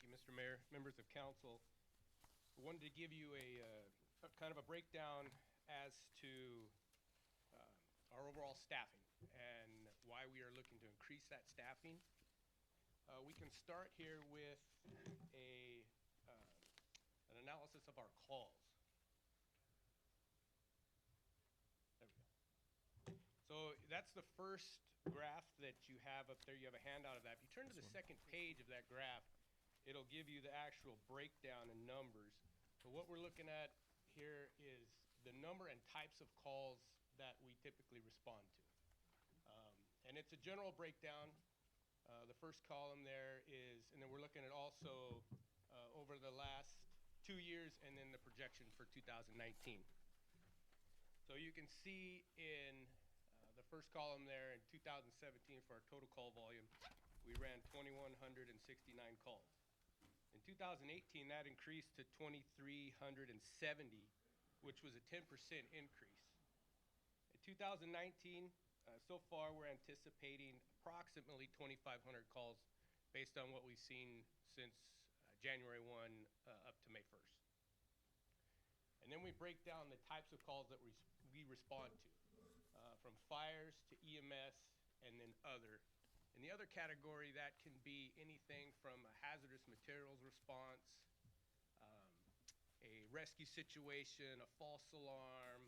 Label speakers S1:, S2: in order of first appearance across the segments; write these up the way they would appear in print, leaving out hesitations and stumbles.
S1: you, Mr. Mayor, members of council. I wanted to give you a kind of a breakdown as to our overall staffing and why we are looking to increase that staffing. We can start here with an analysis of our calls. There we go. So that's the first graph that you have up there. You have a handout of that. If you turn to the second page of that graph, it'll give you the actual breakdown in numbers. So what we're looking at here is the number and types of calls that we typically respond to. And it's a general breakdown. The first column there is, and then we're looking at also over the last 2 years and then the projection for 2019. So you can see in the first column there in 2017 for our total call volume, we ran 2,169 calls. In 2018, that increased to 2,370, which was a 10% increase. In 2019, so far we're anticipating approximately 2,500 calls based on what we've seen since January 1 up to May 1st. And then we break down the types of calls that we respond to, from fires to EMS and then other. In the other category, that can be anything from a hazardous materials response, a rescue situation, a false alarm,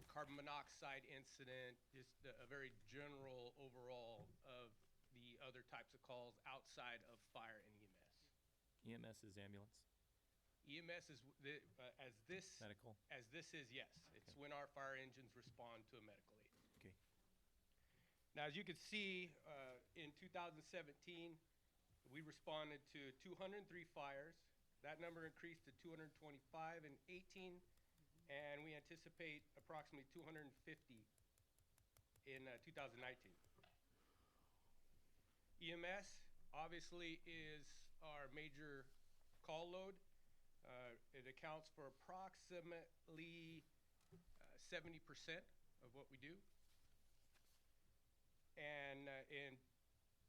S1: carbon monoxide incident, just a very general overall of the other types of calls outside of fire and EMS.
S2: EMS is ambulance?
S1: EMS is,
S2: Medical?
S1: As this is, yes. It's
S2: Okay.
S1: when our fire engines respond to a medical aid.
S2: Okay.
S1: Now, as you can see, in 2017, we responded to 203 fires. That number increased to 225 in 18, and we anticipate approximately 250 in 2019. EMS obviously is our major call load. It accounts for approximately 70% of what we do. And in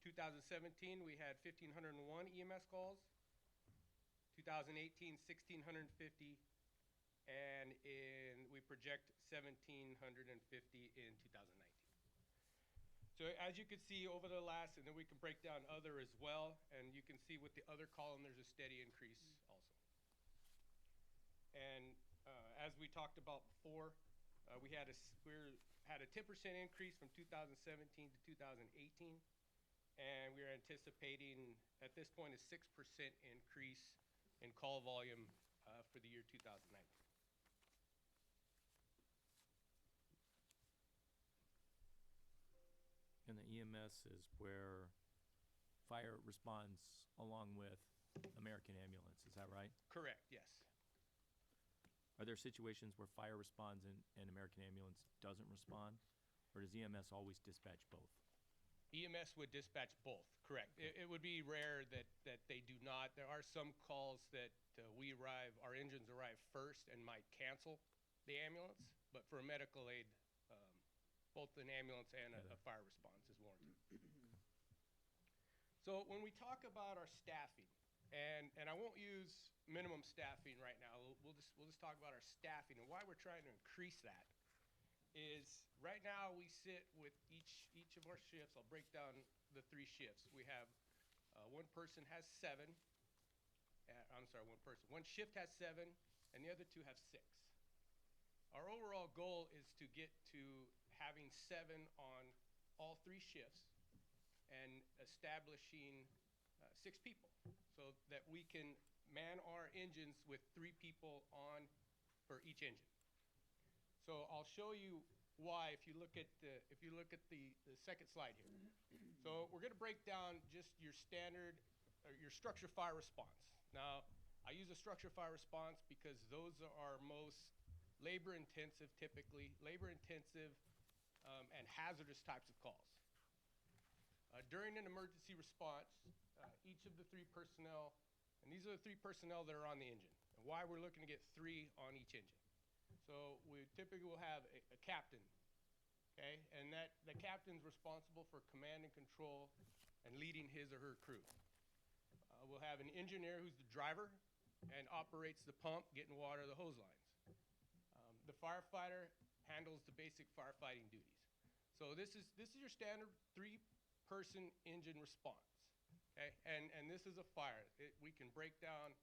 S1: 2017, we had 1,501 EMS calls. 2018, 1,650. And we project 1,750 in 2019. So as you can see over the last, and then we can break down other as well, and you can see with the other column, there's a steady increase also. And as we talked about before, we had a 10% increase from 2017 to 2018, and we are anticipating at this point a 6% increase in call volume for the year 2019.
S2: And the EMS is where fire responds along with American Ambulance, is that right?
S1: Correct, yes.
S2: Are there situations where fire responds and American Ambulance doesn't respond? Or does EMS always dispatch both?
S1: EMS would dispatch both, correct. It would be rare that they do not. There are some calls that our engines arrive first and might cancel the ambulance, but for a medical aid, both an ambulance and a fire response is warranted. So when we talk about our staffing, and I won't use minimum staffing right now, we'll just talk about our staffing and why we're trying to increase that. Is right now we sit with each of our shifts. I'll break down the 3 shifts. We have one person has 7. One shift has 7, and the other 2 have 6. Our overall goal is to get to having 7 on all 3 shifts and establishing 6 people so that we can man our engines with 3 people on for each engine. So I'll show you why if you look at the second slide here. So we're going to break down just your standard or your structure fire response. Now, I use a structure fire response because those are our most labor intensive and hazardous types of calls. During an emergency response, each of the 3 personnel, and these are the 3 personnel that are on the engine, and why we're looking to get 3 on each engine. So we typically will have a captain, okay? And the captain's responsible for command and control and leading his or her crew. We'll have an engineer who's the driver and operates the pump, getting water to the hose lines. The firefighter handles the basic firefighting duties. So this is your standard 3-person engine response. Okay, and this is a fire. We can break down.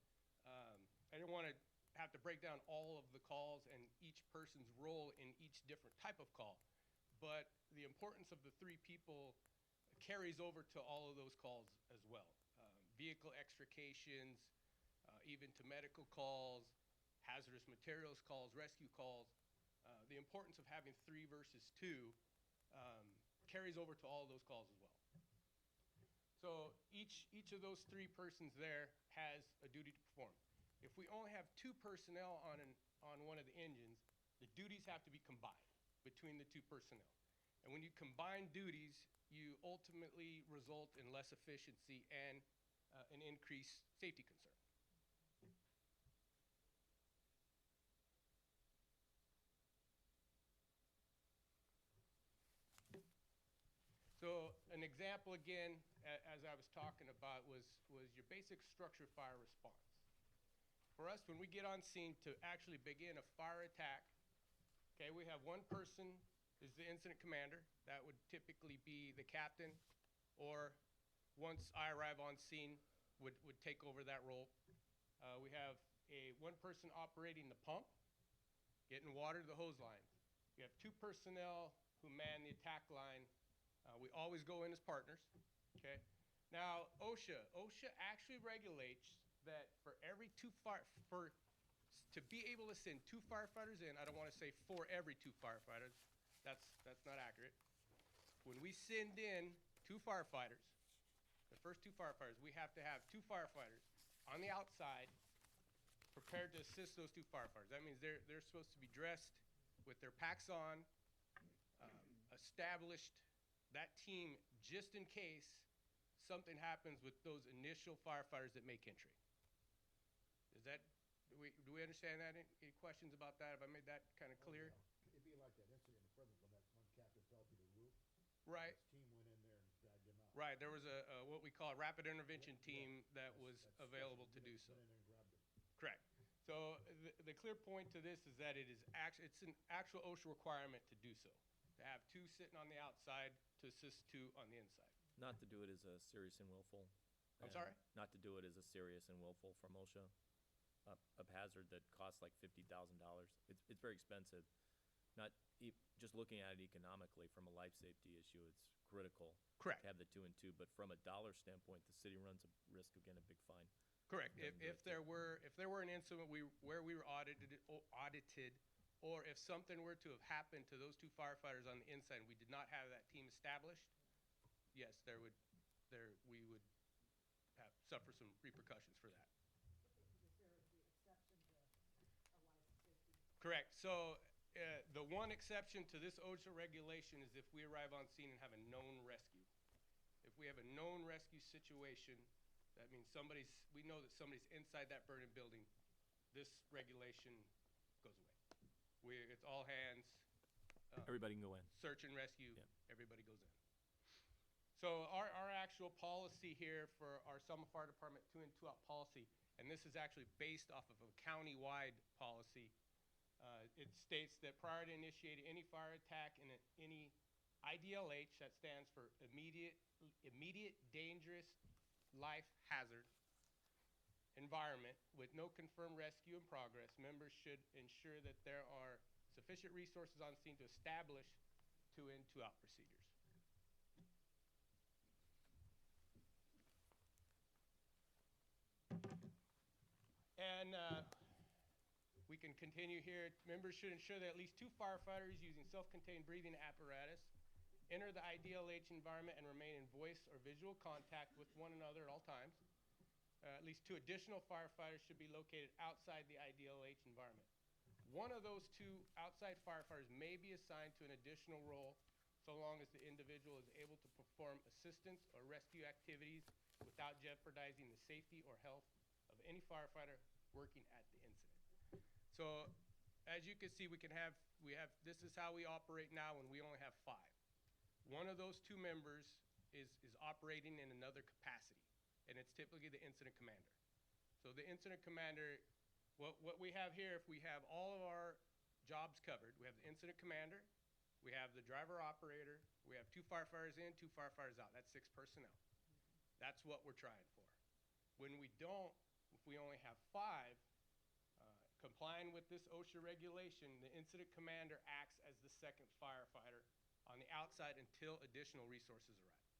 S1: I didn't want to have to break down all of the calls and each person's role in each different type of call, but the importance of the 3 people carries over to all of those calls as well. Vehicle extrications, even to medical calls, hazardous materials calls, rescue calls. The importance of having 3 versus 2 carries over to all of those calls as well. So each of those 3 persons there has a duty to perform. If we only have 2 personnel on one of the engines, the duties have to be combined between the 2 personnel. And when you combine duties, you ultimately result in less efficiency and an increased safety concern. So an example again, as I was talking about, was your basic structure fire response. For us, when we get on scene to actually begin a fire attack, okay, we have one person is the incident commander. That would typically be the captain, or once I arrive on scene, would take over that role. We have one person operating the pump, getting water to the hose lines. We have 2 personnel who man the attack line. We always go in as partners, okay? Now, OSHA actually regulates that for every to be able to send 2 firefighters in, I don't want to say for every 2 firefighters, that's not accurate. When we send in 2 firefighters, the first 2 firefighters, we have to have 2 firefighters on the outside prepared to assist those 2 firefighters. That means they're supposed to be dressed with their packs on, established that team just in case something happens with those initial firefighters that make entry. Is that, do we understand that? Any questions about that? Have I made that kind of clear?
S3: Oh, yeah. It'd be like that incident in front of when that one captain fell through the roof.
S1: Right.
S3: His team went in there and dragged him out.
S1: Right. There was a what we call a rapid intervention team that was available to do so.
S3: Went in there and grabbed him.
S1: Correct. So the clear point to this is that it's an actual OSHA requirement to do so, to have 2 sitting on the outside to assist 2 on the inside.
S2: Not to do it as a serious and willful.
S1: I'm sorry?
S2: Not to do it as a serious and willful from OSHA, a hazard that costs like $50,000. It's very expensive. Not just looking at it economically from a life safety issue, it's critical.
S1: Correct.
S2: To have the 2 and 2, but from a dollar standpoint, the city runs a risk of getting a big fine.
S1: Correct. If there were an incident where we were audited, or if something were to have happened to those 2 firefighters on the inside and we did not have that team established, yes, we would suffer some repercussions for that.
S4: Is there the exception to a life safety?
S1: Correct. So the one exception to this OSHA regulation is if we arrive on scene and have a known rescue. If we have a known rescue situation, that means we know that somebody's inside that burning building, this regulation goes away. It's all hands.
S2: Everybody can go in.
S1: Search and rescue,
S2: Yeah.
S1: Everybody goes in. So our actual policy here for our Selma Fire Department 2 and 2 out policy, and this is actually based off of a county-wide policy. It states that prior to initiating any fire attack in any IDLH, that stands for immediate dangerous life hazard environment with no confirmed rescue in progress, members should ensure that there are sufficient resources on scene to establish 2 in, 2 out procedures. And we can continue here. Members should ensure that at least 2 firefighters using self-contained breathing apparatus enter the IDLH environment and remain in voice or visual contact with one another at all times. At least 2 additional firefighters should be located outside the IDLH environment. One of those 2 outside firefighters may be assigned to an additional role so long as the individual is able to perform assistance or rescue activities without jeopardizing the safety or health of any firefighter working at the incident. So as you can see, this is how we operate now when we only have 5. One of those 2 members is operating in another capacity, and it's it's typically the incident commander. So the incident commander, what we have here, if we have all of our jobs covered, we have the incident commander, we have the driver operator, we have 2 firefighters in, 2 firefighters out. That's 6 personnel. That's what we're trying for. When we don't, if we only have 5, complying with this OSHA regulation, the incident commander acts as the second firefighter on the outside until additional resources arrive.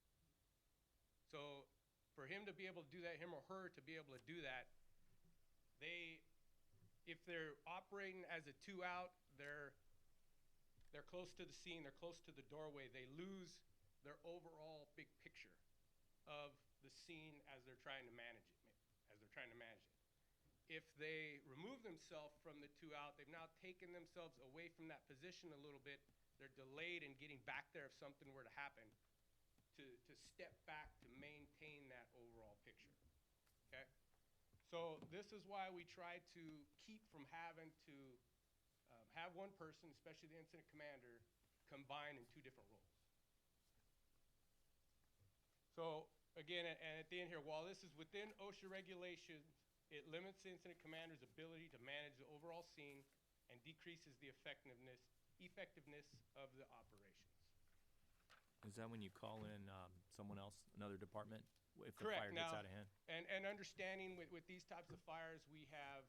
S1: So for him to be able to do that, him or her to be able to do that, if they're operating as a 2 out, they're close to the scene, they're close to the doorway, they lose their overall big picture of the scene as they're trying to manage it. If they remove themselves from the 2 out, they've now taken themselves away from that position a little bit. They're delayed in getting back there if something were to happen, to step back to maintain that overall picture, okay? So this is why we try to keep from having to have one person, especially the incident commander, combine in 2 different roles. So again, and at the end here, while this is within OSHA regulations, it limits the incident commander's ability to manage the overall scene and decreases the effectiveness of the operations.
S2: Is that when you call in someone else, another department, if the
S1: Correct.
S2: fire gets
S1: Now,
S2: out of hand?
S1: and understanding with these types of fires, we have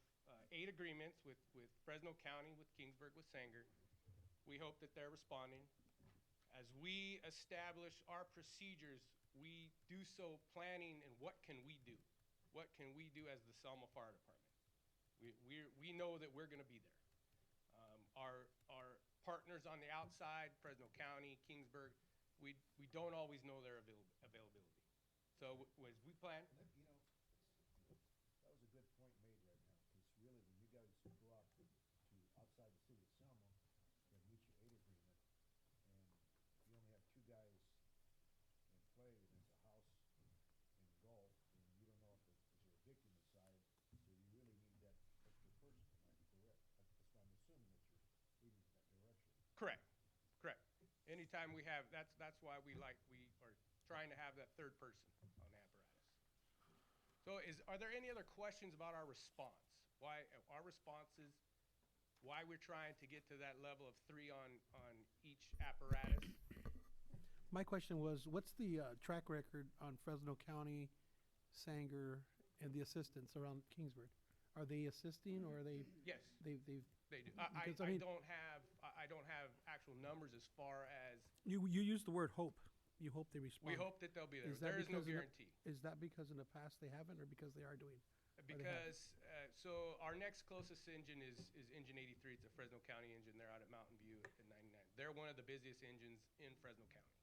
S1: 8 agreements with Fresno County, with Kingsburg, with Sanger. We hope that they're responding. As we establish our procedures, we do so planning and what can we do? What can we do as the Selma Fire Department? We know that we're going to be there. Our partners on the outside, Fresno County, Kingsburg, we don't always know their availability. So as we plan,
S3: And that, that was a good point made right now, because really, when you guys go out to outside the city of Selma and meet your 8 agreement, and you only have 2 guys in play, and it's a house in Gulf, and you don't know if there's a victim inside, so you really need that extra person, am I correct? That's why I'm assuming that you're leading in that direction.
S1: correct. Anytime we have, that's why we are trying to have that 3rd person on the apparatus. So are there any other questions about our response? Why our responses, why we're trying to get to that level of 3 on each apparatus?
S5: My question was, what's the track record on Fresno County, Sanger, and the assistants around Kingsburg? Are they assisting, or are they?
S1: Yes.
S5: They've
S1: They do.
S5: Because,
S1: I
S5: I mean-
S1: don't have actual numbers as far as
S5: you used the word hope. You hope they respond.
S1: we hope that they'll be there.
S5: Is that
S1: There is no
S5: because in the-
S1: guarantee.
S5: Is that because in the past they haven't, or because they are doing?
S1: Because, so our next closest engine is engine 83. It's a Fresno County engine. They're out at Mountain View at 99. They're one of the busiest engines in Fresno County.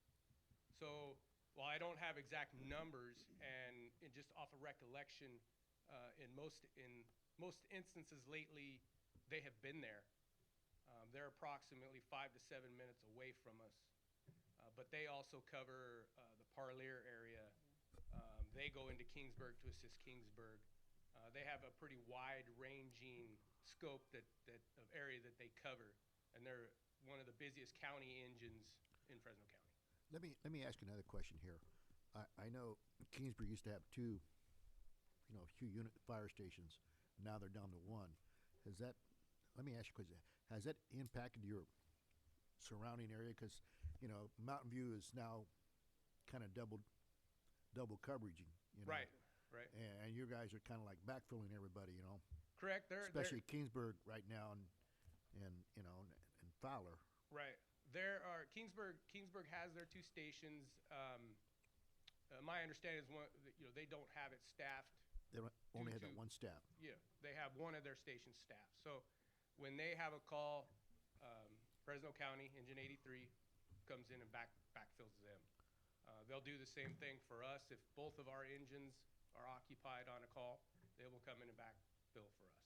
S1: So while I don't have exact numbers, and just off of recollection, in most instances lately, they have been there. They're approximately 5 to 7 minutes away from us. But they also cover the Parlier area. They go into Kingsburg to assist Kingsburg. They have a pretty wide-ranging scope of area that they cover, and they're one of the busiest county engines in Fresno County.
S3: Let me ask you another question here. I know Kingsburg used to have 2 unit fire stations. Now they're down to 1. Let me ask you a question. Has that impacted your surrounding area? Because, Mountain View is now kind of double coverage.
S1: Right.
S3: And you guys are kind of like backfilling everybody,
S1: Correct.
S3: especially Kingsburg right now and Fowler.
S1: Right. There are Kingsburg has their 2 stations. My understanding is they don't have it staffed.
S3: They only have
S1: to-
S3: that 1 staff.
S1: Yeah, they have one of their stations staffed. So when they have a call, Fresno County Engine 83 comes in and backfills them. They'll do the same thing for us. If both of our engines are occupied on a call, they will come in and backfill for us.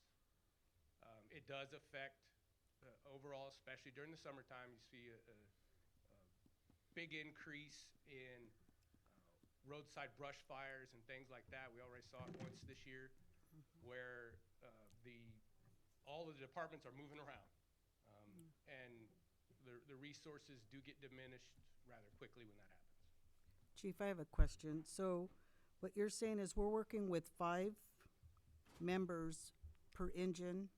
S1: It does affect overall, especially during the summertime, you see a big increase in roadside brush fires and things like that. We already saw it once this year, where all of the departments are moving around, and the resources do get diminished rather quickly when that happens.
S6: Chief, I have a question. So What you're saying is we're working with 5 members per engine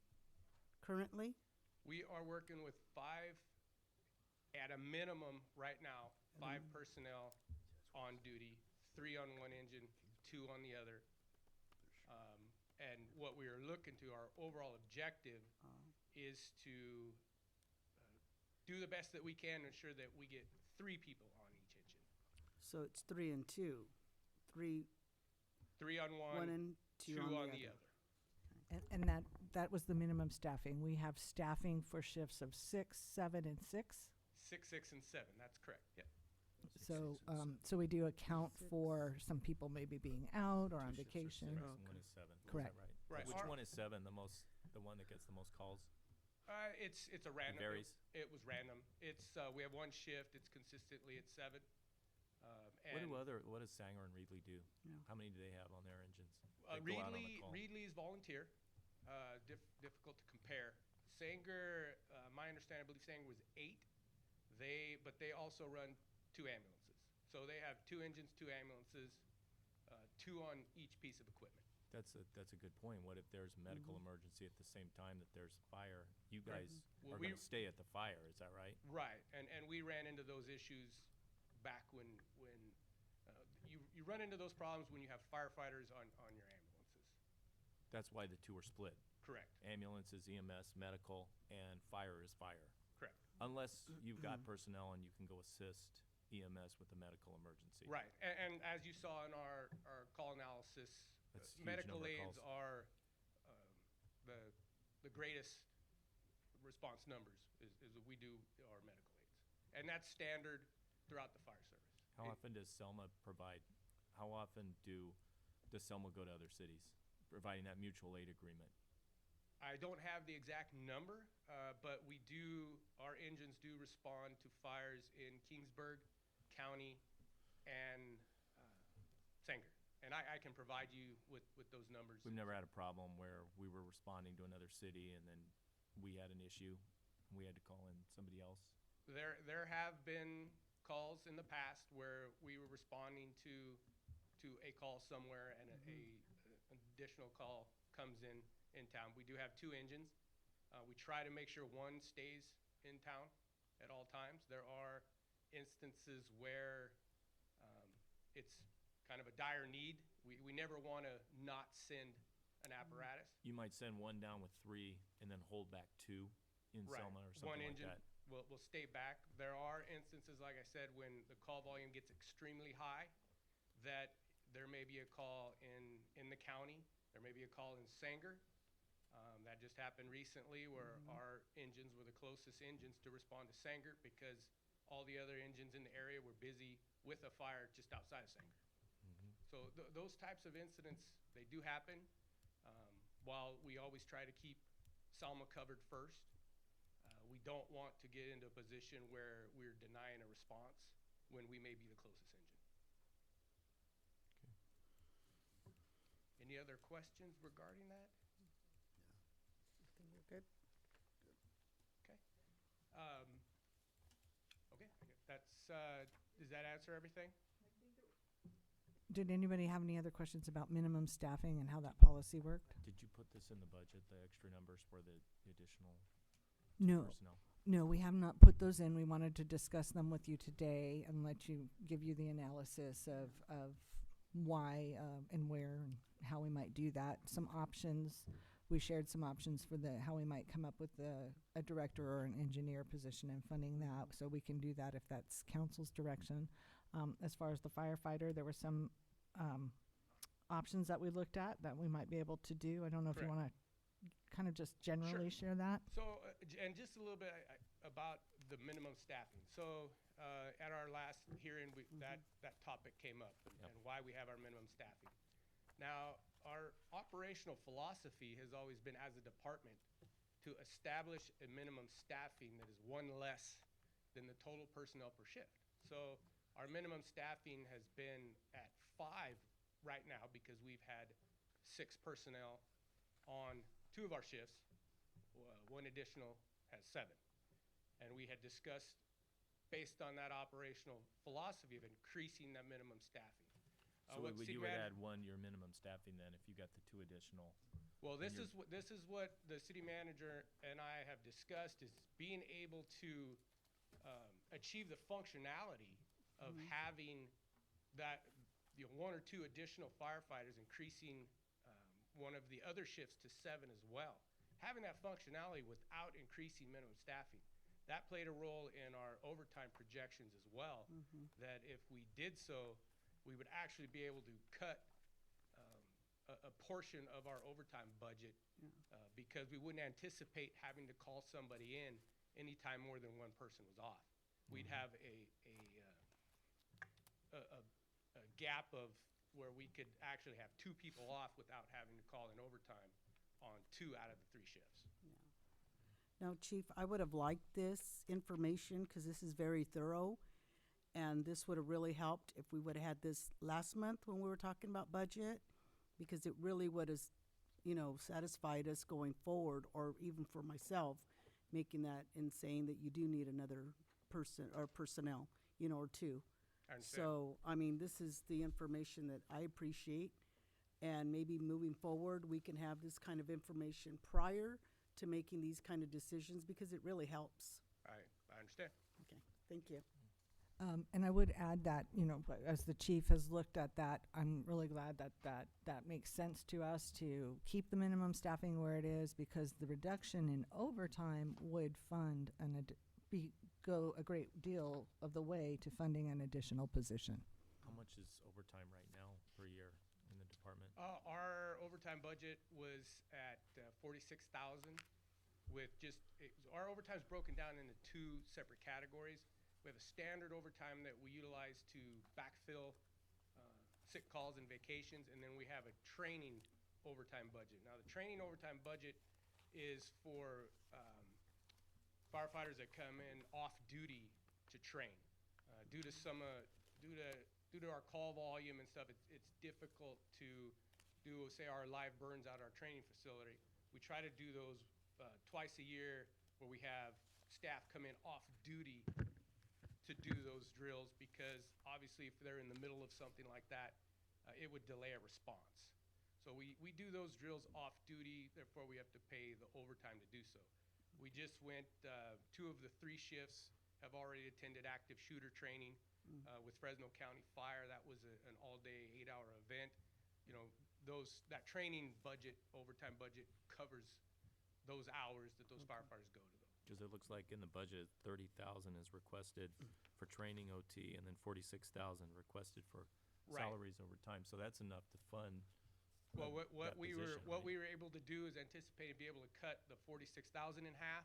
S6: currently?
S1: We are working with 5, at a minimum, right now, 5 personnel on duty, 3 on one engine, 2 on the other. And what we are looking to, our overall objective is to do the best that we can to ensure that we get 3 people on each engine.
S6: So it's 3 and 2. 3,
S1: 3 on one,
S6: 1 and 2 on the other.
S7: And that was the minimum staffing. We have staffing for shifts of 6, 7, and 6.
S1: 6, 6, and 7, that's correct, yep.
S7: So, so we do account for some people maybe being out or on vacation.
S2: Six, and 1 is 7.
S7: Correct.
S2: Is that right?
S1: Right.
S2: Which
S1: Our-
S2: one is 7? The one that gets the most calls?
S1: It's a random.
S2: varies?
S1: It was random. It's, we have one shift, it's consistently at 7.
S2: What does Sanger and Reedley do?
S6: Yeah.
S2: How many do they have on their engines? That go out on the call?
S1: Reedley is volunteer, difficult to compare. Sanger, my understanding, I believe Sanger was 8. But they also run 2 ambulances. So they have 2 engines, 2 ambulances, 2 on each piece of equipment.
S2: That's a good point. What if there's a medical emergency at the same time that there's fire? You
S1: Right.
S2: guys
S1: Well,
S2: are going to stay at the fire, is that right?
S1: Right, and we ran into those issues back when you run into those problems when you have firefighters on your ambulances.
S2: That's why the 2 are split.
S1: Correct,
S2: Ambulance is EMS, medical, and fire is fire.
S1: correct.
S2: Unless you've got personnel and you can go assist EMS with a medical emergency.
S1: Right, and as you saw in our call analysis,
S2: That's a huge
S1: medical
S2: number of
S1: aids
S2: calls.
S1: are the greatest response numbers is that we do our medical aids. And that's standard throughout the fire service.
S2: How often does Selma does Selma go to other cities, providing that mutual aid agreement?
S1: I don't have the exact number, but our engines do respond to fires in Kingsburg County and Sanger. And I can provide you with those numbers.
S2: We've never had a problem where we were responding to another city and then we had an issue and we had to call in somebody else.
S1: There have been calls in the past where we were responding to a call somewhere and an additional call comes in town. We do have 2 engines. We try to make sure one stays in town at all times. There are instances where it's kind of a dire need. We never want to not send an apparatus.
S2: You might send one down with 3 and then hold back 2 in
S1: Right.
S2: Selma or
S1: One
S2: something like
S1: engine
S2: that.
S1: will stay back. There are instances, like I said, when the call volume gets extremely high, that there may be a call in the county. There may be a call in Sanger. That just happened recently where our engines were the closest engines to respond to Sanger because all the other engines in the area were busy with a fire just outside of Sanger. So those types of incidents, they do happen. While we always try to keep Selma covered first, we don't want to get into a position where we're denying a response when we may be the closest engine. Any other questions regarding that?
S6: I think we're good.
S1: Okay. Okay, does that answer everything?
S7: Did anybody have any other questions about minimum staffing and how that policy worked?
S2: Did you put this in the budget, the extra numbers for the additional
S7: No.
S2: personnel?
S7: No, we have not put those in. We wanted to discuss them with you today and give you the analysis of why and where and how we might do that. Some options. We shared some options for how we might come up with a director or an engineer position and funding that. So we can do that if that's council's direction. As far as the firefighter, there were some options that we looked at that we might be able to do. I don't know if you
S1: Correct.
S7: want to kind of just generally share that.
S1: So, and just a little bit about the minimum staffing. So, at our last hearing, that topic came up and why we have our minimum staffing. Now, our operational philosophy has always been, as a department, to establish a minimum staffing that is 1 less than the total personnel per shift. So, our minimum staffing has been at 5 right now because we've had 6 personnel on 2 of our shifts. One additional has 7. And we had discussed, based on that operational philosophy, of increasing that minimum staffing.
S2: So
S1: what
S2: would
S1: city
S2: you would
S1: man-
S2: add one to your minimum staffing then if you got the 2 additional?
S1: Well,
S2: And
S1: this
S2: you're-
S1: is what the city manager and I have discussed, is being able to achieve the functionality of having that, 1 or 2 additional firefighters, increasing one of the other shifts to 7 as well. Having that functionality without increasing minimum staffing. That played a role in our overtime projections as well, that if we did so, we would actually be able to cut a portion of our overtime budget because we wouldn't anticipate having to call somebody in anytime more than one person was off. We'd have a gap of where we could actually have 2 people off without having to call in overtime on 2 out of the 3 shifts.
S6: Now, Chief, I would have liked this information because this is very thorough. And this would have really helped if we would have had this last month when we were talking about budget, because it really would have, satisfied us going forward, or even for myself, making that and saying that you do need another person or personnel, or 2.
S1: I understand.
S6: So, this is the information that I appreciate. And maybe moving forward, we can have this kind of information prior to making these kind of decisions because it really helps.
S1: I understand.
S6: Okay, thank you.
S7: And I would add that, as the chief has looked at that, I'm really glad that makes sense to us to keep the minimum staffing where it is, because the reduction in overtime would fund go a great deal of the way to funding an additional position.
S2: How much is overtime right now per year in the department?
S1: Our overtime budget was at 46,000 with our overtime's broken down into 2 separate categories. We have a standard overtime that we utilize to backfill sick calls and vacations, and then we have a training overtime budget. Now, the training overtime budget is for firefighters that come in off duty to train. Due to our call volume and stuff, it's difficult to do, say, our live burns out our training facility. We try to do those twice a year, where we have staff come in off duty to do those drills, because obviously if they're in the middle of something like that, it would delay a response. So we do those drills off duty, therefore we have to pay the overtime to do so. We just went, 2 of the 3 shifts have already attended active shooter training with Fresno County Fire. That was an all-day, 8-hour event. That training budget, overtime budget, covers those hours that those firefighters go to.
S2: Because it looks like in the budget, 30,000 is requested for training OT, and then 46,000 requested for
S1: Right.
S2: salaries over time. So that's enough to fund.
S1: Well, what
S2: that
S1: we
S2: position,
S1: were
S2: right?
S1: able to do is anticipate to be able to cut the 46,000 in half,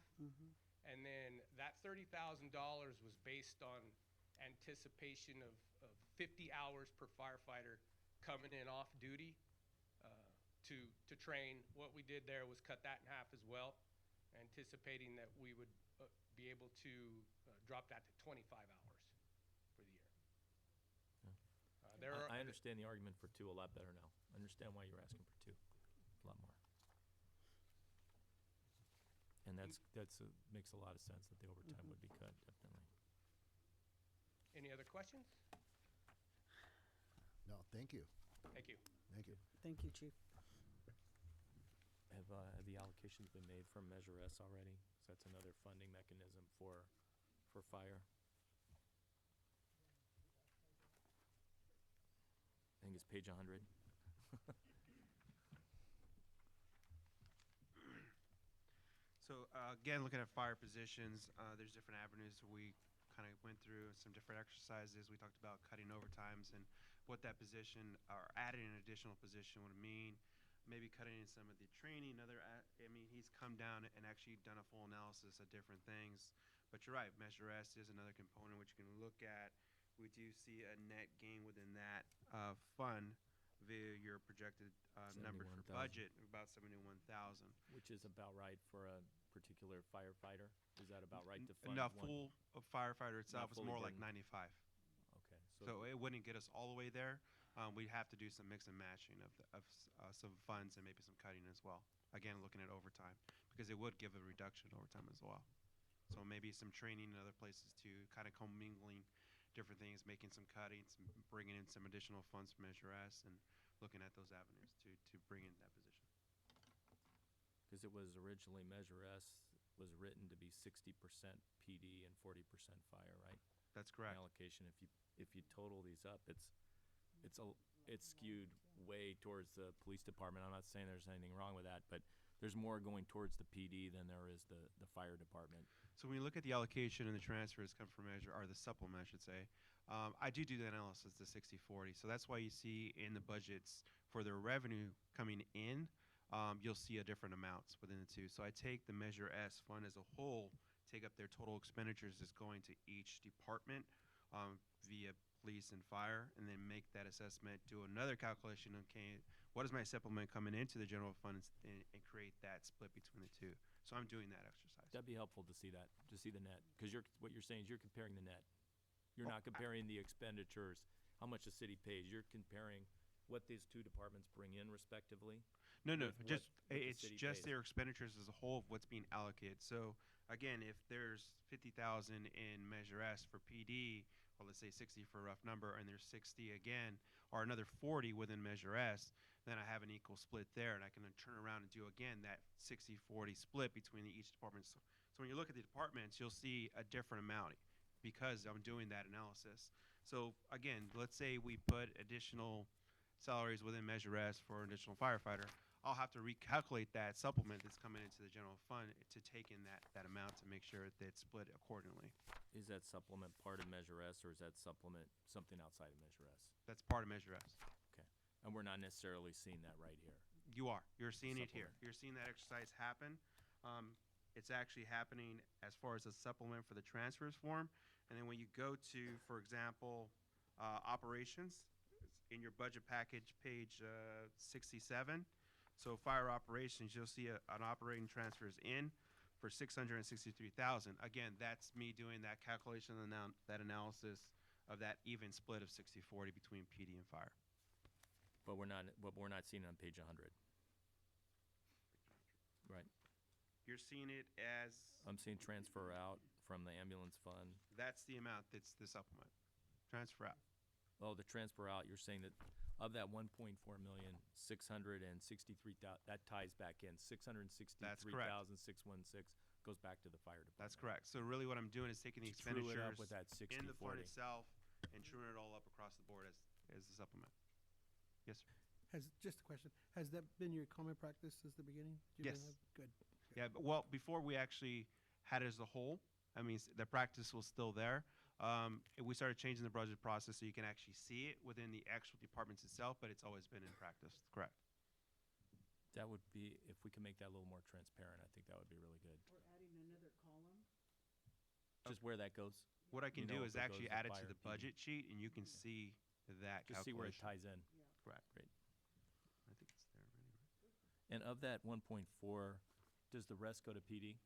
S1: and then that $30,000 was based on anticipation of 50 hours per firefighter coming in off duty to train. What we did there was cut that in half as well, anticipating that we would be able to drop that to 25 hours for the year.
S2: I understand the argument for 2 a lot better now. I understand why you're asking for 2 a lot more. And makes a lot of sense that the overtime would be cut, definitely.
S1: Any other questions?
S3: No, thank you.
S1: Thank you.
S3: Thank you.
S6: Thank you, Chief.
S2: Have the allocations been made from Measure S already? So that's another funding mechanism for fire. I think it's page 100.
S8: So again, looking at fire positions, there's different avenues. We kind of went through some different exercises. We talked about cutting overtimes and what that position or adding an additional position would mean. Maybe cutting in some of the training. He's come down and actually done a full analysis of different things. But you're right, Measure S is another component which you can look at. We do see a net gain within that fund via your projected numbers for
S2: 71,000.
S8: budget, about 71,000.
S2: Which is about right for a particular firefighter? Is that about right to fund
S8: No,
S2: one?
S8: full firefighter itself is
S2: fully
S8: more like
S2: done.
S8: 95.
S2: Okay.
S8: So it wouldn't get us all the way there. We'd have to do some mix and matching of some funds and maybe some cutting as well. Again, looking at overtime, because it would give a reduction in overtime as well. So maybe some training in other places too, kind of commingling different things, making some cuttings, bringing in some additional funds from Measure S, and looking at those avenues to bring in that position.
S2: Because it was originally Measure S was written to be 60% PD and 40% fire, right?
S8: That's correct.
S2: Allocation. If you total these up, it's skewed way towards the police department. I'm not saying there's anything wrong with that, but there's more going towards the PD than there is the fire department.
S8: So when you look at the allocation and the transfers come from Measure, or the supplement, I should say, I do the analysis, the 60-40. So that's why you see in the budgets for the revenue coming in, you'll see a different amounts within the two. So I take the Measure S fund as a whole, take up their total expenditures that's going to each department via police and fire, and then make that assessment, do another calculation, okay, what is my supplement coming into the general fund, and create that split between the two. So I'm doing that exercise.
S2: That'd be helpful to see that, to see the net. Because what you're saying is you're comparing the net. You're not comparing the expenditures, how much the city pays. You're comparing what these two departments bring in respectively.
S8: No,
S2: with what the
S8: it's
S2: city
S8: just
S2: pays.
S8: their expenditures as a whole of what's being allocated. So again, if there's 50,000 in Measure S for PD, or let's say 60 for a rough number, and there's 60 again, or another 40 within Measure S, then I have an equal split there, and I can then turn around and do again that 60-40 split between each department. So when you look at the departments, you'll see a different amount because I'm doing that analysis. So again, let's say we put additional salaries within Measure S for an additional firefighter. I'll have to recalculate that supplement that's coming into the general fund to take in that amount to make sure that it's split accordingly.
S2: Is that supplement part of Measure S, or is that supplement something outside of Measure S?
S8: That's part of Measure S.
S2: Okay. And we're not necessarily seeing that right here.
S8: You are. You're seeing it here.
S2: Supplement.
S8: You're seeing that exercise happen. It's actually happening as far as a supplement for the transfers form. And then when you go to, for example, operations, in your budget package, page 67, so fire operations, you'll see an operating transfers in for 663,000. Again, that's me doing that calculation and that analysis of that even split of 60-40 between PD and fire.
S2: But we're not seeing it on page 100. Right.
S8: You're seeing it as,
S2: I'm seeing transfer out from the ambulance fund.
S8: that's the amount that's the supplement. Transfer out.
S2: Oh, the transfer out, you're saying that of that 1.4 million, 663,000, that ties back in. 663,616 goes back to the fire department.
S8: That's correct. So really what I'm doing is taking the
S2: To true it
S8: expenditures
S2: up with that
S8: in the fund
S2: 60-40.
S8: itself and truing it all up across the board as the supplement. Yes, sir.
S5: Just a question, has that been your common practice since the beginning? Do you
S8: Yes.
S5: Good.
S8: Yeah, well, before we actually had it as a whole, I mean, the practice was still there. We started changing the budget process so you can actually see it within the actual departments itself, but it's always been in practice. Correct.
S2: That would be, if we can make that a little more transparent, I think that would be really good.
S6: We're adding another column.
S2: Just where that goes,
S8: What I can
S2: You know,
S8: do
S2: if
S8: is
S2: it
S8: actually
S2: goes to
S8: add it to
S2: fire
S8: the
S2: PD.
S8: budget sheet, and you can see that
S2: just see where it
S8: calculation.
S2: ties in.
S8: Correct.
S2: Great.
S8: I think it's there already, right?
S2: And of that 1.4, does the rest go to PD?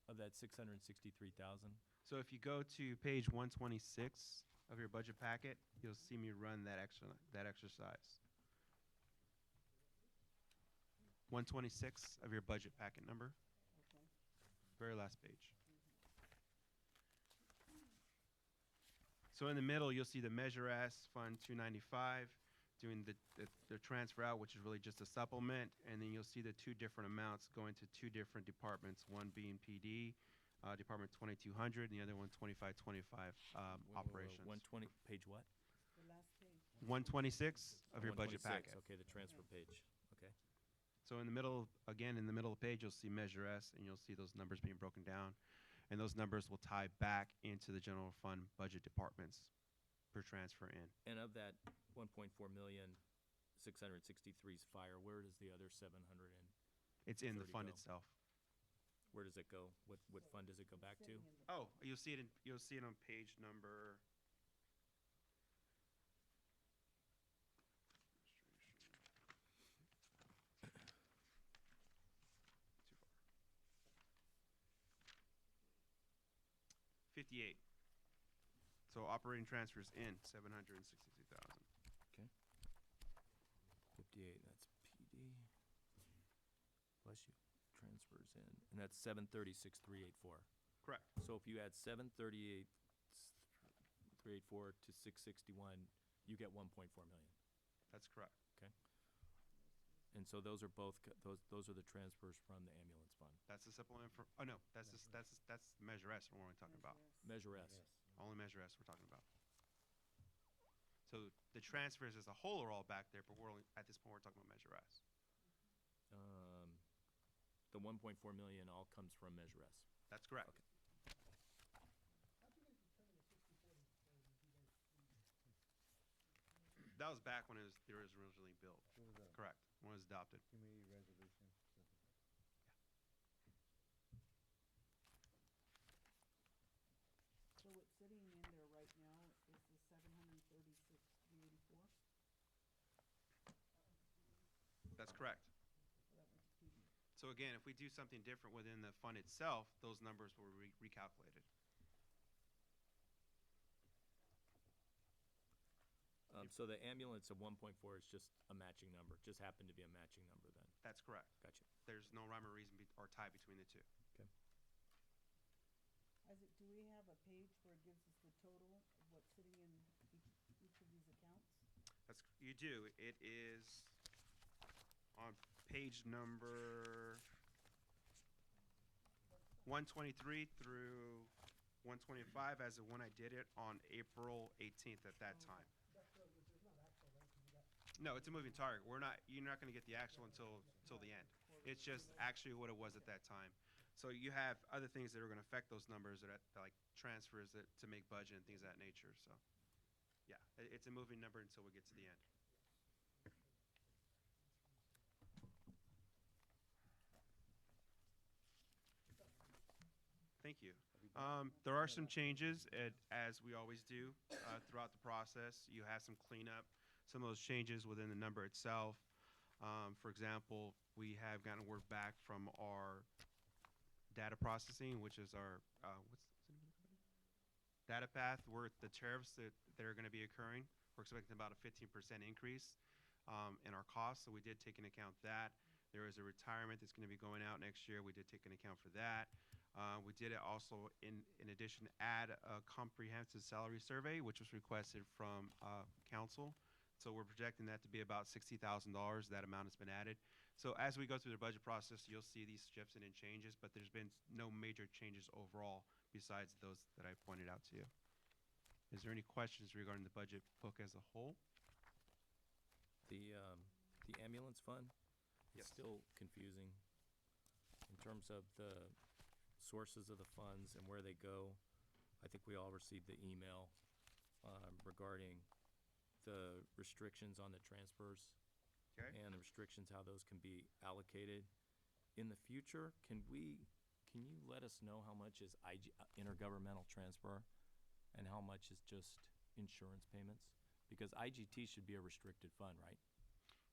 S2: Of that 663,000?
S8: So if you go to page 126 of your budget packet, you'll see me run that exercise. 126 of your budget packet number. Very last page. So in the middle, you'll see the Measure S Fund 295 doing the transfer out, which is really just a supplement, and then you'll see the two different amounts going to two different departments, one being PD, Department 2200, and the other one 2525 operations.
S2: 120, page what?
S6: The last page.
S8: 126 of your budget
S2: 126,
S8: packet.
S2: Okay, the transfer page, okay.
S8: So in the middle, again, in the middle of the page, you'll see Measure S, and you'll see those numbers being broken down. And those numbers will tie back into the general fund budget departments per transfer in.
S2: And of that 1.4 million, 663 is fire, where does the other 700 in?
S8: It's in the
S2: 30
S8: fund
S2: go.
S8: itself.
S2: Where does it go? What fund does it go back to?
S8: Oh, you'll see it on page number. Too far. 58. So operating transfers in 762,000.
S2: 58, that's PD. Bless you. Transfers in, and that's 736,384.
S8: Correct.
S2: So if you add 738, 384 to 661, you get 1.4 million.
S8: That's correct.
S2: Okay. And so those are both, those are the transfers from the ambulance fund.
S8: That's the supplement for, oh no, that's Measure S we're only talking about.
S2: Measure S.
S8: Only Measure S we're talking about. So the transfers as a whole are all back there, but we're only, at this point, we're talking about Measure S.
S2: The 1.4 million all comes from Measure S.
S8: That's correct.
S2: Okay.
S5: How'd you guys determine the 60/40?
S8: That was back when it was originally built.
S3: What was that?
S8: Correct. When it was adopted.
S3: Community resolution, something.
S6: So what's sitting in there right now is the 736,384.
S8: That's correct.
S6: So that went to PD.
S8: So again, if we do something different within the fund itself, those numbers will be recalculated.
S2: So the ambulance of 1.4 is just a matching number, just happened to be a matching number then.
S8: That's correct.
S2: Gotcha.
S8: There's no rhyme or reason or tie between the two.
S2: Okay.
S6: Isaac, do we have a page where it gives us the total of what's sitting in each of these accounts?
S8: You do. It is on page number 123 through 125 as of when I did it on April 18th at that time. No, it's a moving target. You're not going to get the actual until the end. It's just actually what it was at that time. So you have other things that are going to affect those numbers, that like transfers to make budget and things of that nature. So, yeah, it's a moving number until we get to the end. Thank you. There are some changes, as we always do throughout the process. You have some cleanup, some of those changes within the number itself. For example, we have gotten word back from our data processing, which is our data path, where the tariffs that are going to be occurring. We're expecting about a 15% increase in our costs, so we did take into account that. There is a retirement that's going to be going out next year. We did take into account for that. We did also, in addition, add a comprehensive salary survey, which was requested from council. So we're projecting that to be about $60,000. That amount has been added. So as we go through the budget process, you'll see these shifts and changes, but there's been no major changes overall besides those that I pointed out to you. Is there any questions regarding the budget book as a whole?
S2: The ambulance fund is
S8: Yes.
S2: still confusing in terms of the sources of the funds and where they go. I think we all received the email regarding the restrictions on the transfers
S8: Okay.
S2: and the restrictions how those can be allocated. In the future, can you let us know how much is intergovernmental transfer and how much is just insurance payments? Because IGT should be a restricted fund, right?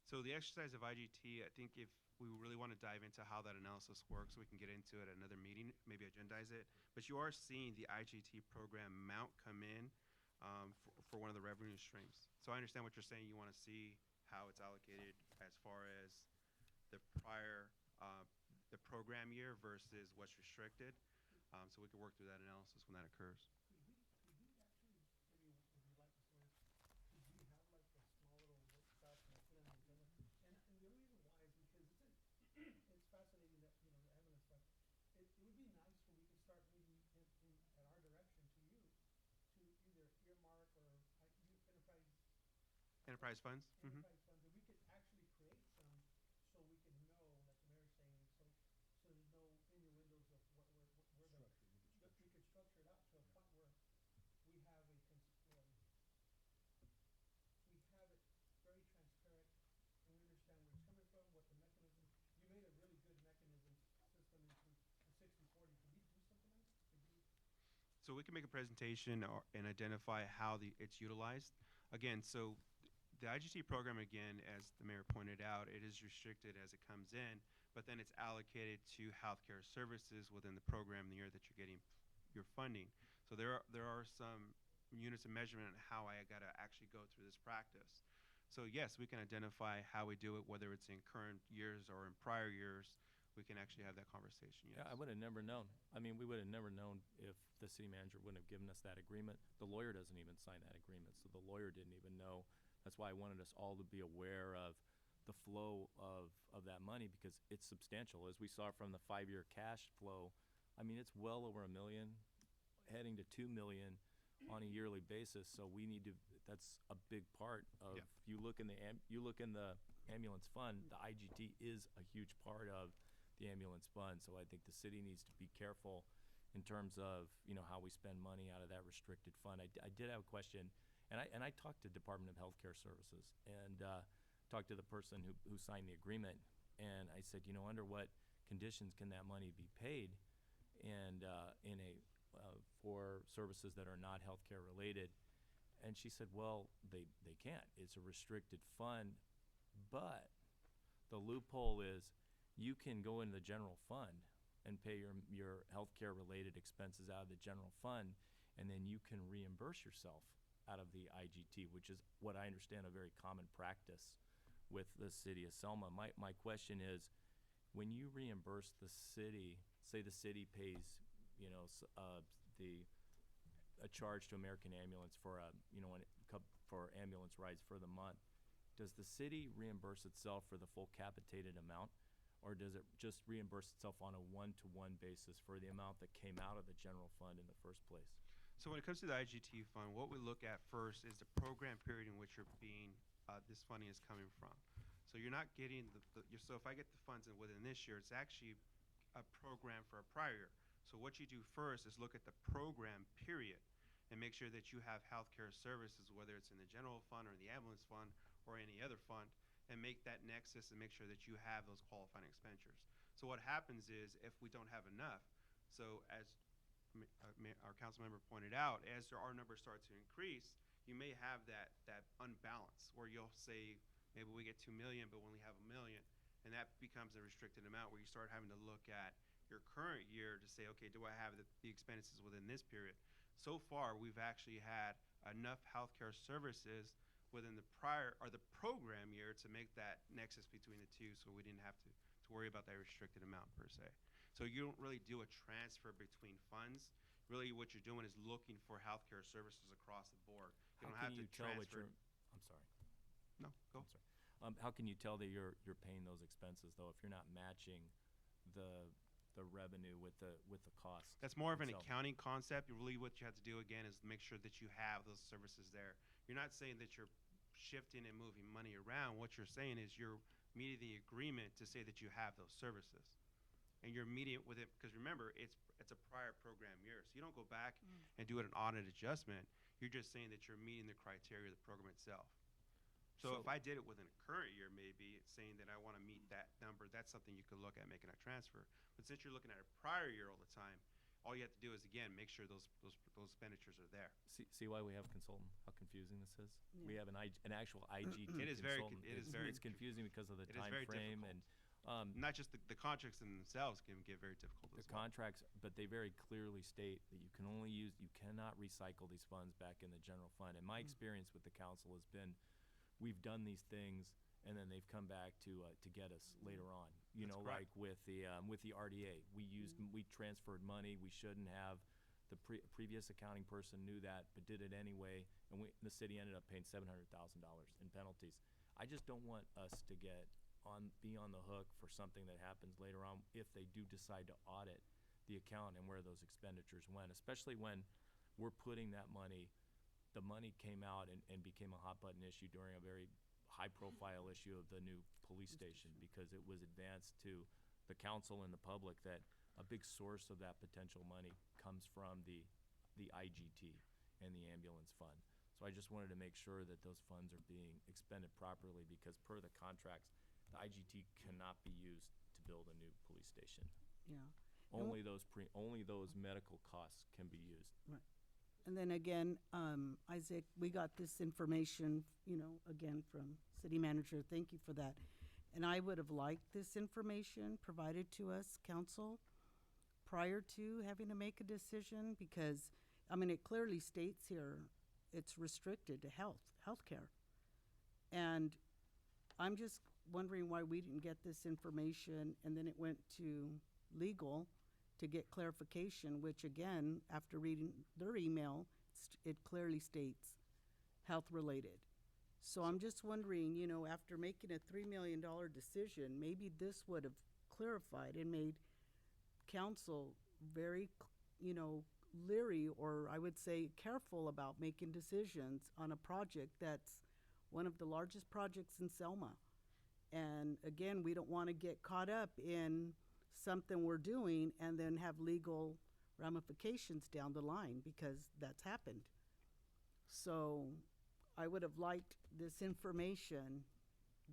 S8: So the exercise of IGT, I think if we really want to dive into how that analysis works, we can get into it at another meeting, maybe agendize it. But you are seeing the IGT program amount come in for one of the revenue streams. So I understand what you're saying. You want to see how it's allocated as far as the prior, the program year versus what's restricted. So we can work through that analysis when that occurs.
S5: It would be nice when we could start maybe at our direction to you to either earmark or
S8: Enterprise funds? Mm-hmm.
S5: enterprise funds, that we could actually create some so we can know, like the mayor's saying, so there's no innuendos of where the, we could structure it out to a point where we have we have it very transparent and we understand where it's coming from, what the mechanism. You made a really good mechanism system into the 60/40. Could we do something like that?
S8: So we can make a presentation and identify how it's utilized. Again, so the IGT program, again, as the mayor pointed out, it is restricted as it comes in, but then it's allocated to healthcare services within the program the year that you're getting your funding. So there are some units of measurement on how I got to actually go through this practice. So yes, we can identify how we do it, whether it's in current years or in prior years. we can actually have that conversation, yes.
S2: Yeah, I would have never known. I mean, we would have never known if the city manager wouldn't have given us that agreement. The lawyer doesn't even sign that agreement, so the lawyer didn't even know. That's why I wanted us all to be aware of the flow of that money, because it's substantial. As we saw from the 5-year cash flow, I mean, it's well over $1 million, heading to $2 million on a yearly basis. So we need to. That's a big part of.
S8: Yep.
S2: You look in the ambulance fund. The IGT is a huge part of the ambulance fund. So I think the city needs to be careful in terms of how we spend money out of that restricted fund. I did have a question, and I talked to Department of Healthcare Services and talked to the person who signed the agreement, and I said, under what conditions can that money be paid, and for services that are not healthcare related. And she said, well, they can't. It's a restricted fund, but the loophole is you can go into the general fund and pay your healthcare related expenses out of the general fund, and then you can reimburse yourself out of the IGT, which is what I understand a very common practice with the city of Selma. My question is, when you reimburse the city, say the city pays, a charge to American Ambulance for for ambulance rides for the month, does the city reimburse itself for the full capitated amount, or does it just reimburse itself on a one-to-one basis for the amount that came out of the general fund in the first place?
S8: So when it comes to the IGT fund, what we look at first is the program period in which this funding is coming from. So you're not getting so if I get the funds within this year, it's actually a program for a prior year. So what you do first is look at the program period and make sure that you have healthcare services, whether it's in the general fund or the ambulance fund or any other fund, and make that nexus and make sure that you have those qualifying expenditures. So what happens is if we don't have enough, so as our council member pointed out, as our numbers start to increase, you may have that unbalance where you'll say maybe we get 2 million, but we only have 1 million, and that becomes a restricted amount where you start having to look at your current year to say, okay, do I have the expenses within this period? So far, we've actually had enough healthcare services within the program year to make that nexus between the two, so we didn't have to worry about that restricted amount per se. So you don't really do a transfer between funds. Really what you're doing is looking for healthcare services across the board. You don't have to transfer.
S2: I'm sorry.
S8: No, go.
S2: I'm sorry. How can you tell that you're paying those expenses though if you're not matching the revenue with the cost?
S8: That's more of an
S2: itself?
S8: accounting concept. Really what you have to do again is make sure that you have those services there. You're not saying that you're shifting and moving money around. What you're saying is you're meeting the agreement to say that you have those services. And you're meeting it with it, because remember, it's a prior program year. So you don't go back and do an audit adjustment. You're just saying that you're meeting the criteria of the program itself. So if I did it within a current year, maybe it's saying that I want to meet that number, that's something you could look at making a transfer. But since you're looking at a prior year all the time, all you have to do is, again, make sure those expenditures are there.
S2: See why we have consultant? How confusing this is.
S6: Yeah.
S2: We have an actual IGT
S8: It is very
S2: consultant.
S8: it's
S2: confusing because of the
S8: it is
S2: time
S8: very
S2: frame
S8: difficult.
S2: and
S8: Not just the contracts in themselves can get very difficult
S2: the
S8: as well.
S2: contracts, but they very clearly state that you cannot recycle these funds back in the general fund. And my experience with the council has been, we've done these things and then they've come back to get us later on. You
S8: That's
S2: know,
S8: correct.
S2: like with the RDA, we transferred money we shouldn't have. The previous accounting person knew that, but did it anyway, and the city ended up paying $700,000 in penalties. I just don't want us to be on the hook for something that happens later on if they do decide to audit the account and where those expenditures went, especially when we're putting that money. The money came out and became a hot button issue during a very high profile issue of the new police station, because it was advanced to the council and the public that a big source of that potential money comes from the IGT and the ambulance fund. So I just wanted to make sure that those funds are being expended properly, because per the contracts, the IGT cannot be used to build a new police station.
S6: Yeah.
S2: Only those medical costs can be used.
S6: Right. And then again, Isaac, we got this information, again from city manager. Thank you for that. And I would have liked this information provided to us, council, prior to having to make a decision, because, it clearly states here it's restricted to healthcare. And I'm just wondering why we didn't get this information, and then it went to legal to get clarification, which again, after reading their email, it clearly states health-related. So I'm just wondering, you know, after making a $3 million decision, maybe this would have clarified and made council very, you know, leery, or I would say careful about making decisions on a project that's one of the largest projects in Selma. And again, we don't want to get caught up in something we're doing and then have legal ramifications down the line, because that's happened. So I would have liked this information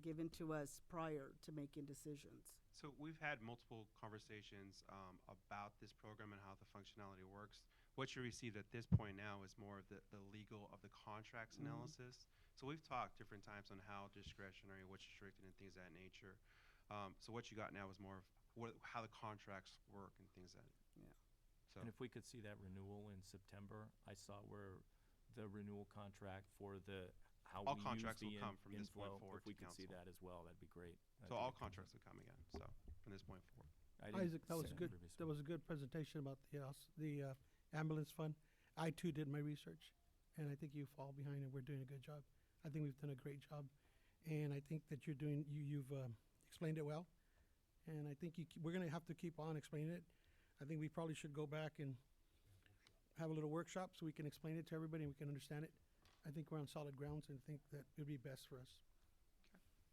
S6: given to us prior to making decisions.
S8: So we've had multiple conversations about this program and how the functionality works. What you received at this point now is more of the legal of the contracts analysis. So we've talked different times on how discretionary, what's restricted, and things of that nature. So what you got now is more of how the contracts work and things that.
S6: Yeah.
S8: So
S2: And if we could see that renewal in September, I saw where the renewal contract for the, how
S8: All
S2: we use
S8: contracts
S2: the
S8: will come from this point
S2: inflow,
S8: forward
S2: if we
S8: to
S2: could see
S8: council.
S2: that as well, that'd be great.
S8: so all contracts will come again. So from this point forward.
S2: I didn't
S5: Isaac, that was
S2: see
S5: good.
S2: previous
S5: That
S2: one.
S5: was a good presentation about the ambulance fund. I too did my research, and I think you fall behind, and we're doing a good job. I think we've done a great job, and I think that you've explained it well, and I think we're gonna have to keep on explaining it. I think we probably should go back and have a little workshop so we can explain it to everybody and we can understand it. I think we're on solid grounds, and I think that would be best for us.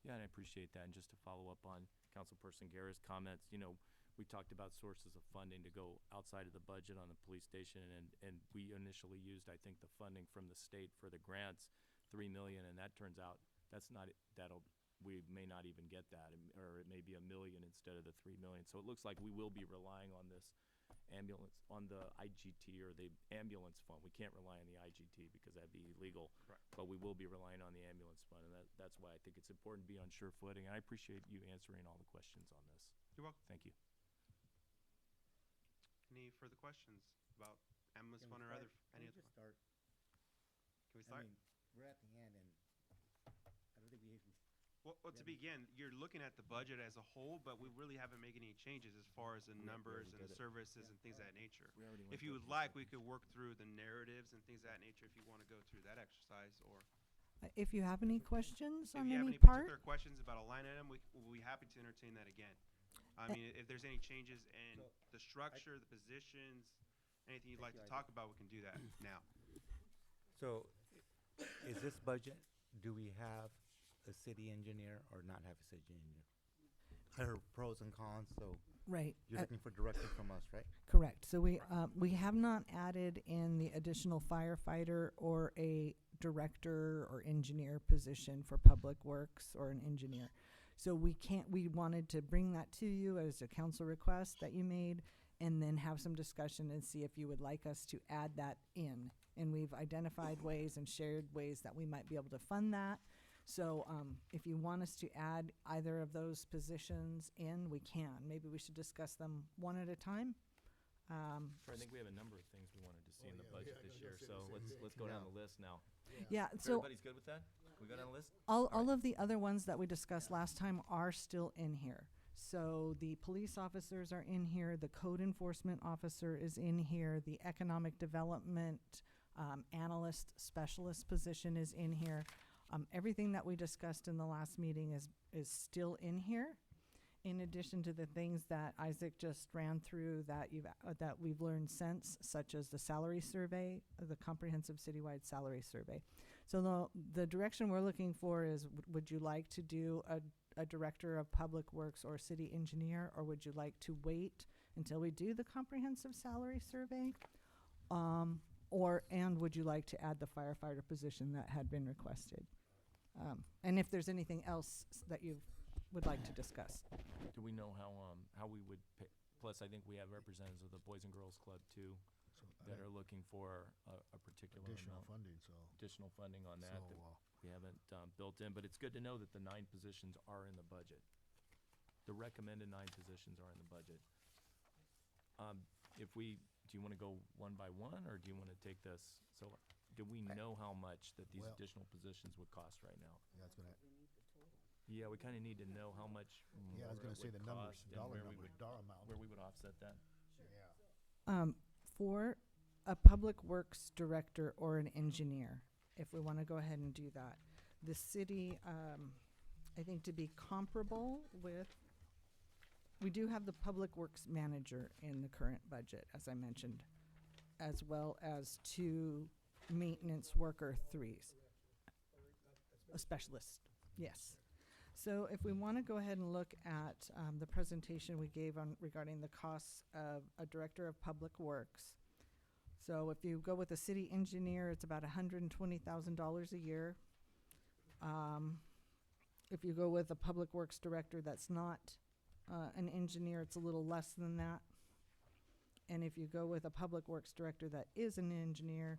S2: Yeah, and I appreciate that. And just to follow up on Councilperson Guerra's comments, you know, we talked about sources of funding to go outside of the budget on the police station, and we initially used, I think, the funding from the state for the grants, 3 million, and that turns out that's not, we may not even get that, or it may be 1 million instead of the 3 million. So it looks like we will be relying on this ambulance, on the IGT or the ambulance fund. We can't rely on the IGT because that'd be illegal.
S8: Correct.
S2: But we will be relying on the ambulance fund, and that's why I think it's important to be on sure footing. And I appreciate you answering all the questions on this.
S8: You're welcome.
S2: Thank you.
S8: Any further questions about ambulance
S3: Can we
S8: fund or
S3: start?
S8: other
S3: Can
S8: any
S3: we
S8: other?
S3: just start?
S8: Can we
S3: I
S8: start?
S3: mean, we're at the end, and I don't think we even.
S8: Well, to begin, you're looking at the budget as a whole, but we really haven't made any changes as far as the
S2: We
S8: numbers
S2: already
S8: and the
S2: did it.
S8: services and things of that nature.
S2: We already
S8: If you would like, we could work through the narratives and things of that nature if you want to go through that exercise, or
S7: If you have any questions
S8: if
S7: on
S8: you have
S7: any
S8: any
S7: part,
S8: particular questions about a line item, we'll be happy to entertain that again. I mean, if there's any changes in
S3: So,
S8: the structure, the positions, anything you'd like
S3: Thank
S8: to
S3: you,
S8: talk about, we can do that now.
S9: So, is this budget, do we have a city engineer or not have a city engineer? I heard pros and cons, so
S7: right?
S9: you're looking for direction from us, right?
S7: Correct. So we have not added in the additional firefighter or a director or engineer position for public works or an engineer. So we wanted to bring that to you as a council request that you made, and then have some discussion and see if you would like us to add that in. And we've identified ways and shared ways that we might be able to fund that. So if you want us to add either of those positions in, we can. Maybe we should discuss them one at a time.
S2: Sure, I think we have a number of things we wanted to see
S3: Oh,
S2: in the
S3: yeah,
S2: budget
S3: yeah, I
S2: this
S3: was
S2: year,
S3: gonna say
S2: so
S3: the same thing.
S2: let's go down
S9: Yeah.
S2: the list now.
S7: Yeah,
S2: If
S7: so
S2: everybody's good with that? We go down the list?
S7: all of the other ones that we discussed last time are still in here. So the police officers are in here, the code enforcement officer is in here, the economic development analyst specialist position is in here. Everything that we discussed in the last meeting is still in here. In addition to the things that Isaac just ran through that that we've learned since, such as the salary survey, the comprehensive citywide salary survey. So the direction we're looking for is, would you like to do a director of public works or city engineer, or would you like to wait until we do the comprehensive salary survey? And would you like to add the firefighter position that had been requested? And if there's anything else that you would like to discuss.
S2: Do we know how we would pay? Plus, I think we have representatives of the Boys and Girls Club too, that are looking for a particular
S3: Additional
S2: amount,
S3: funding, so.
S2: additional funding on that
S3: So,
S2: we haven't built in, but it's good to know that the 9 positions are in the budget. The recommended 9 positions are in the budget. Do you want to go one by one, or do you want to take this? So, do we know how much that these
S3: Well-
S2: additional positions would cost right now?
S3: yeah, it's gonna,
S2: Yeah, we kinda need to know how much
S3: Yeah, I was
S2: more
S3: gonna
S2: it
S3: say
S2: would
S3: the numbers,
S2: cost and
S3: dollar
S2: where we
S3: number,
S2: would,
S3: dollar amount.
S2: where we would offset that.
S3: Yeah.
S7: For a public works director or an engineer, if we want to go ahead and do that, the city, I think to be comparable with, we do have the public works manager in the current budget, as I mentioned, as well as 2 maintenance worker 3s. A specialist, yes. So if we want to go ahead and look at the presentation we gave on regarding the costs of a director of public works. So if you go with a city engineer, it's about $120,000 a year. If you go with a public works director that's not an engineer, it's a little less than that. And if you go with a public works director that is an engineer,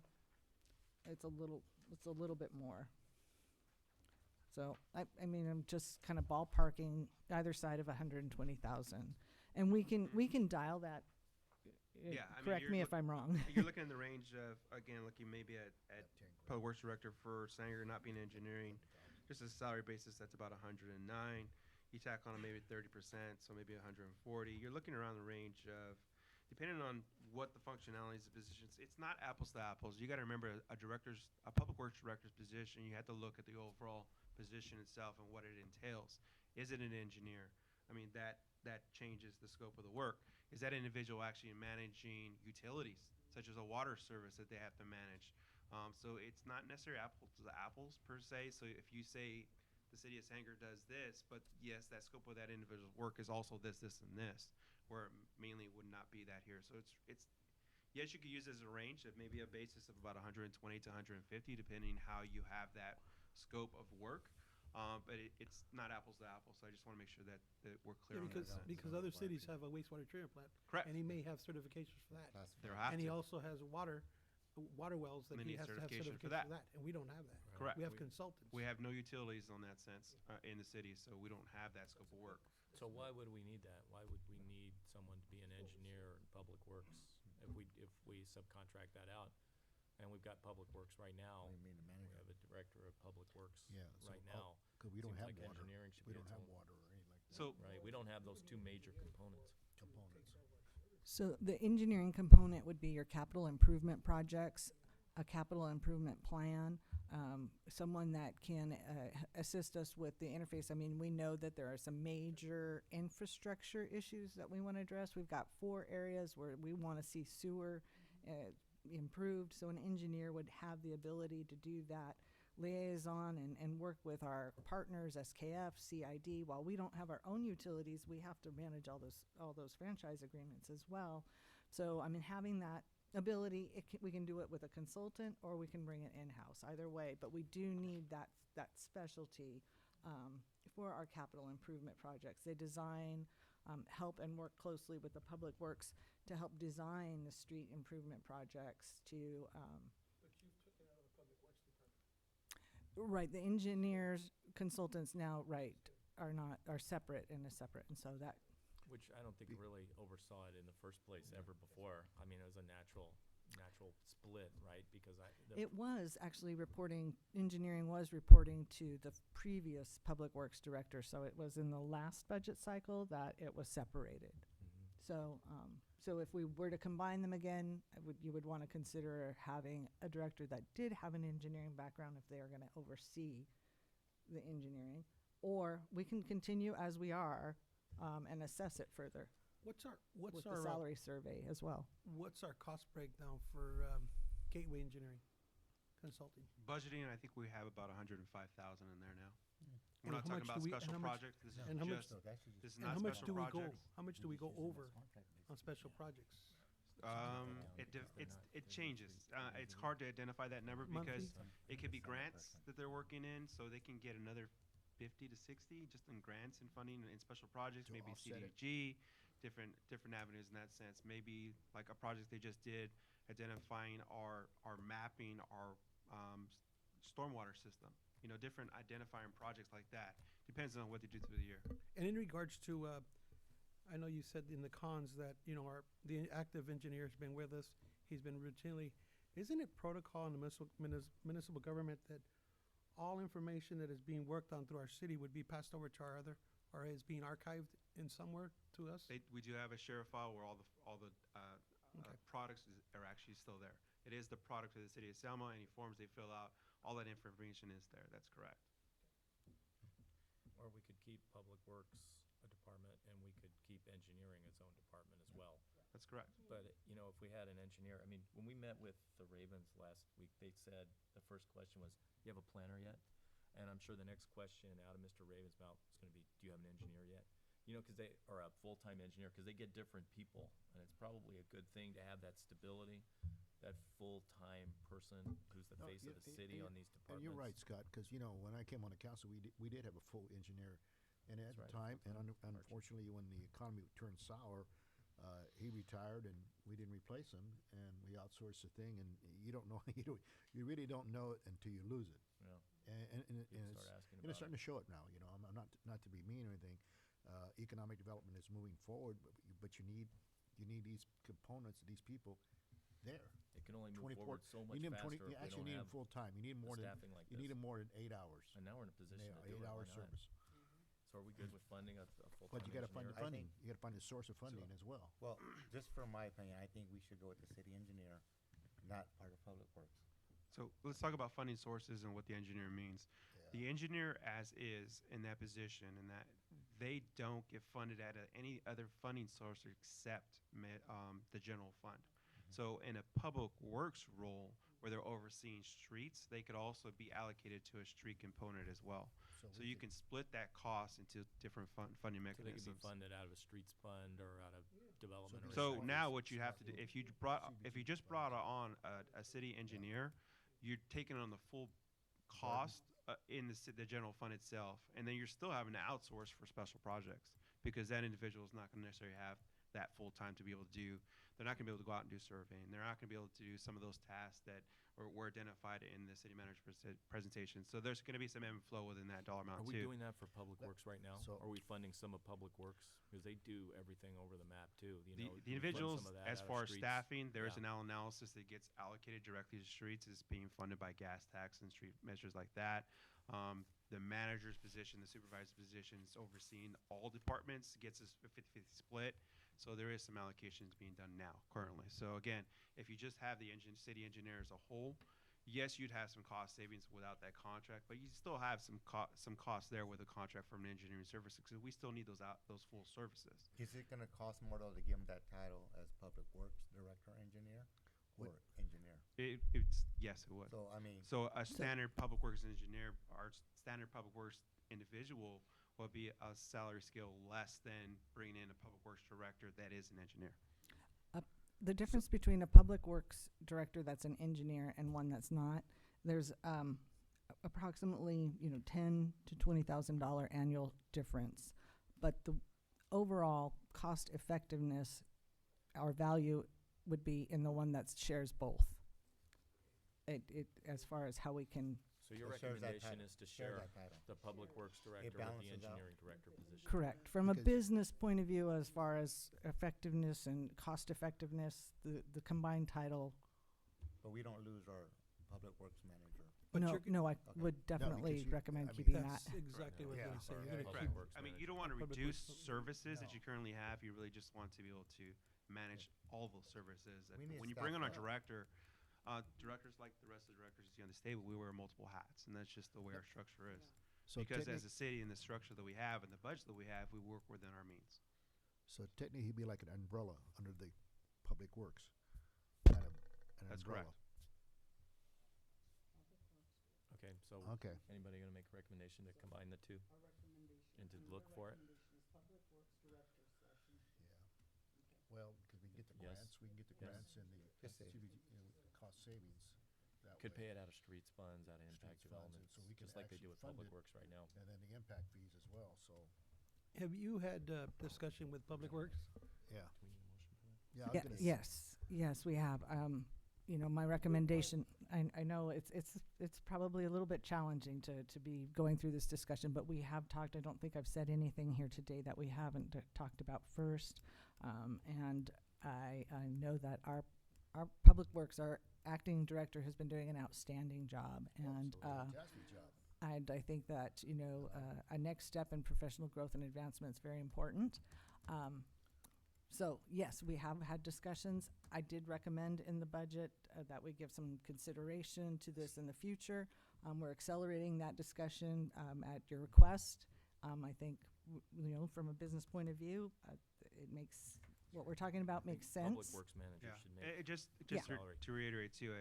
S7: it's a little bit more. So I mean, I'm just kind of ballparking either side of 120,000, and we can dial that.
S8: Yeah, I mean,
S7: Correct
S8: you're
S7: me if I'm wrong.
S8: You're looking in the range of, again, looking maybe at
S3: 10
S8: public works director for Sanger not being engineering, just as a salary basis, that's about 109. You tack on maybe 30%, so maybe 140. You're looking around the range of, depending on what the functionalities of positions, it's not apples to apples. You got to remember a public works director's position. You have to look at the overall position itself and what it entails. Is it an engineer? I mean, that changes the scope of the work. Is that individual actually managing utilities, such as a water service that they have to manage? So it's not necessarily apples to apples per se. So if you say the city of Sanger does this, but yes, that scope of that individual's work is also this, this, and this, where it mainly would not be that here. So it's yes, you could use it as a range of maybe a basis of about 120 to 150, depending how you have that scope of work. But it's not apples to apples. So I just want to make sure that we're clear
S5: Yeah,
S8: on that. sense.
S5: because other cities have a wastewater treatment plant.
S8: Correct.
S5: And he may have certifications for that.
S8: There have
S5: And he
S8: to.
S5: also has water wells that
S8: They
S5: he
S8: need
S5: has to have
S8: certification
S5: certifications
S8: for
S5: for
S8: that.
S5: that, and we don't have that.
S8: Correct.
S5: We have consultants.
S8: We have no utilities on that sense in the city, so we don't have that scope of work.
S2: So why would we need that? Why would we need someone to be an engineer in public works if we subcontract that out? And we've got public works right now.
S3: What do you mean, the
S2: We
S3: manager?
S2: have a director of public works
S3: Yeah, so
S2: right now.
S3: Because we don't
S2: Seems
S3: have
S2: like
S3: water.
S2: engineering should
S3: We
S2: be
S3: don't
S2: its
S3: have
S2: own-
S3: water or anything like that.
S8: So
S2: Right, we don't have those 2 major components.
S3: Components.
S7: So the engineering component would be your capital improvement projects, a capital improvement plan, someone that can assist us with the interface. I mean, we know that there are some major infrastructure issues that we want to address. We've got 4 areas where we want to see sewer improved, so an engineer would have the ability to do that liaison and work with our partners, SKF, CID. While we don't have our own utilities, we have to manage all those franchise agreements as well. So, I mean, having that ability, we can do it with a consultant or we can bring it in-house, either way. But we do need that specialty for our capital improvement projects. They design, help and work closely with the public works to help design the street improvement projects to
S5: But you've taken out of the public works department.
S7: right, the engineers, consultants now, right, are separate, and so that,
S2: Which I don't think really oversaw it in the first place ever before. I mean, it was a natural split, right? Because
S7: it was actually engineering was reporting to the previous public works director, so it was in the last budget cycle that it was separated. So, so if we were to combine them again, you would want to consider having a director that did have an engineering background if they are going to oversee the engineering, or we can continue as we are and assess it further
S5: What's
S7: with the
S5: our
S7: salary survey as well.
S5: what's our cost breakdown for gateway engineering consulting?
S8: budgeting, I think we have about 105,000 in there now.
S5: And
S8: We're not
S5: how
S8: talking
S5: much
S8: about
S5: do we-
S8: special
S5: and how much-
S8: projects. This
S5: and how
S8: is
S5: much-
S8: just, this is
S5: And
S8: not
S5: how much
S8: special
S5: do we go?
S8: projects.
S5: How much do we go over on special projects?
S8: It changes. It's hard to identify that number because it could be grants that they're working in, so they can get another 50 to 60 just in grants and funding and special projects,
S3: To
S8: maybe
S3: offset it.
S8: CDG, different avenues in that sense. Maybe like a project they just did, identifying our mapping our stormwater system. You know, different identifying projects like that. Depends on what they do through the year.
S5: And in regards to, I know you said in the cons that, you know, the active engineer's been with us. He's been routinely, isn't it protocol in the municipal government that all information that is being worked on through our city would be passed over to our other, or is being archived in somewhere to us?
S8: We do have a share file where all the
S5: Okay.
S8: products are actually still there. It is the product of the city of Selma. Any forms they fill out, all that information is there. That's correct.
S2: Or we could keep Public Works a department, and we could keep engineering its own department as well.
S8: That's correct.
S2: But, you know, if we had an engineer, I mean, when we met with the Ravens last week, they said, the first question was, you have a planner yet? And I'm sure the next question out of Mr. Raven's mouth is gonna be, do you have an engineer yet? You know, or a full-time engineer, cause they get different people, and it's probably a good thing to have that stability, that full-time person who's the
S3: No,
S2: face of the city on these departments.
S3: And you're right, Scott, because, you know, when I came on the council, we did have a full engineer. And at the
S2: That's right,
S3: time, and
S2: full-time
S3: unfortunately, when the economy turned sour, he retired and we didn't replace him, and we outsourced the thing, and you don't know, you really don't know it until you lose it.
S2: Yeah.
S3: And
S2: People
S3: it's,
S2: start asking
S3: and it's
S2: about
S3: starting to show it now, you know, I'm not to be mean or anything. Economic development is moving forward, but you need these components, these people there.
S2: It can only move
S3: 24
S2: forward so much
S3: you need 'em
S2: faster
S3: 20 you
S2: if we
S3: actually
S2: don't
S3: need
S2: have
S3: them full time. You need more than
S2: staffing like
S3: you need
S2: this.
S3: them more than 8 hours.
S2: And now we're in a position to do it.
S3: 8 hour
S2: Why not?
S3: service.
S2: So are we good with funding a full-time
S3: But you got to find the
S2: engineer?
S3: funding. You got to find the source of funding as well.
S9: Well, just from my opinion, I think we should go with the city engineer, not part of Public Works.
S8: So let's talk about funding sources and what the engineer means. The engineer as is in that position, and that they don't get funded at any other funding source except the general fund. So in a public works role where they're overseeing streets, they could also be allocated to a street component as well. So you can split that cost into different funding
S2: So they could be
S8: mechanisms.
S2: funded out of a streets fund or out of development or.
S8: So
S2: recycling.
S8: now what you have to do, if you just brought on a city engineer, you're taking on the full cost in the general fund itself, and then you're still having to outsource for special projects because that individual is not going to necessarily have that full time to be able to do. They're not going to be able to go out and do surveying. They're not going to be able to do some of those tasks that were identified in the city manager's presentation. So there's going to be some ebb and flow within that dollar amount
S2: Are we
S8: too.
S2: doing that for Public Works right now?
S3: so-
S2: Are we funding some of Public Works? Because they do everything over the map too, you know.
S8: The
S2: we fund
S8: individuals,
S2: some of that
S8: as
S2: out of
S8: far as
S2: streets.
S8: staffing, there is
S2: Yeah.
S8: an analysis that gets allocated directly to streets, is being funded by gas tax and street measures like that. The manager's position, the supervisor's position is overseeing all departments, gets us a 50-50 split. So there is some allocations being done now currently. So again, if you just have the city engineer as a whole, yes, you'd have some cost savings without that contract, but you still have some costs there with a contract from an engineering service because we still need those full services.
S9: Is it gonna cost more though to give him that title as Public Works Director Engineer or engineer?
S8: Yes, it would.
S9: So, I mean,
S8: So a standard public works engineer or standard public works individual would be a salary scale less than bringing in a public works director that is an engineer.
S7: The difference between a public works director that's an engineer and one that's not, there's approximately, you know, $10,000 to $20,000 annual difference. But the overall cost effectiveness or value would be in the one that shares both. It as far as how we can.
S2: So your
S9: It shares that
S2: recommendation
S9: title.
S2: is to
S9: Shares
S2: share
S9: that title.
S2: the Public Works Director with the
S9: balances out.
S2: engineering director position.
S7: Correct. From a
S3: Because-
S7: business point of view, as far as effectiveness and cost effectiveness, the combined title,
S9: but we don't lose our Public Works Manager.
S5: But
S7: no,
S5: you're-
S7: no, I
S9: Okay.
S7: would definitely
S3: you-
S7: recommend
S3: I mean,
S7: keeping that.
S5: That's exactly what I was
S3: Yeah.
S5: gonna say. You're
S3: Yeah.
S5: gonna
S2: Public
S5: keep,
S2: Works
S8: I mean,
S2: manager.
S8: you don't want to
S5: Public
S8: reduce
S5: works-
S8: services that
S3: No.
S8: you currently have. You really just want to be able to manage all those services.
S9: We need
S8: When you
S9: staff
S8: bring on a
S9: up.
S8: director, directors like the rest of the directors you see on the table, we wear multiple hats, and that's just the way our structure is.
S3: So
S8: Because
S3: technic-
S8: as a city and the structure that we have and the budget that we have, we work within our means.
S3: So technically, he'd be like an umbrella under the Public Works. Kind of an
S8: That's
S3: umbrella.
S8: correct.
S2: Okay, so
S3: Okay.
S2: anybody gonna make a recommendation to combine the two? And to look for it?
S3: Well, because we can get the
S2: Yes.
S3: grants, we can get the
S2: Yes.
S3: grants and the
S9: Just say-
S3: cost savings that
S2: Could
S3: way.
S2: pay it out of streets funds, out of impact
S3: Streets funds, and
S2: developments,
S3: so we can
S2: just like they
S3: actually
S2: do with
S3: fund
S2: Public
S3: it.
S2: Works right now.
S3: And then the impact fees as well, so,
S5: have you had discussion with Public Works?
S3: yeah.
S2: Do we need a motion for that?
S3: Yeah, I was
S7: Yeah,
S3: gonna s-
S7: yes, we have. You know, my recommendation, I know it's probably a little bit challenging to be going through this discussion, but we have talked, I don't think I've said anything here today that we haven't talked about first. And I know that our Public Works, our acting director has been doing an outstanding job. And
S3: Fantastic job.
S7: And I think that, a next step in professional growth and advancement is very important. So yes, we have had discussions. I did recommend in the budget that we give some consideration to this in the future. We're accelerating that discussion at your request. I think, from a business point of view, it makes, what we're talking about makes sense.
S2: Public Works manager
S8: Yeah,
S2: should make.
S8: just
S7: Yeah.
S8: to reiterate too,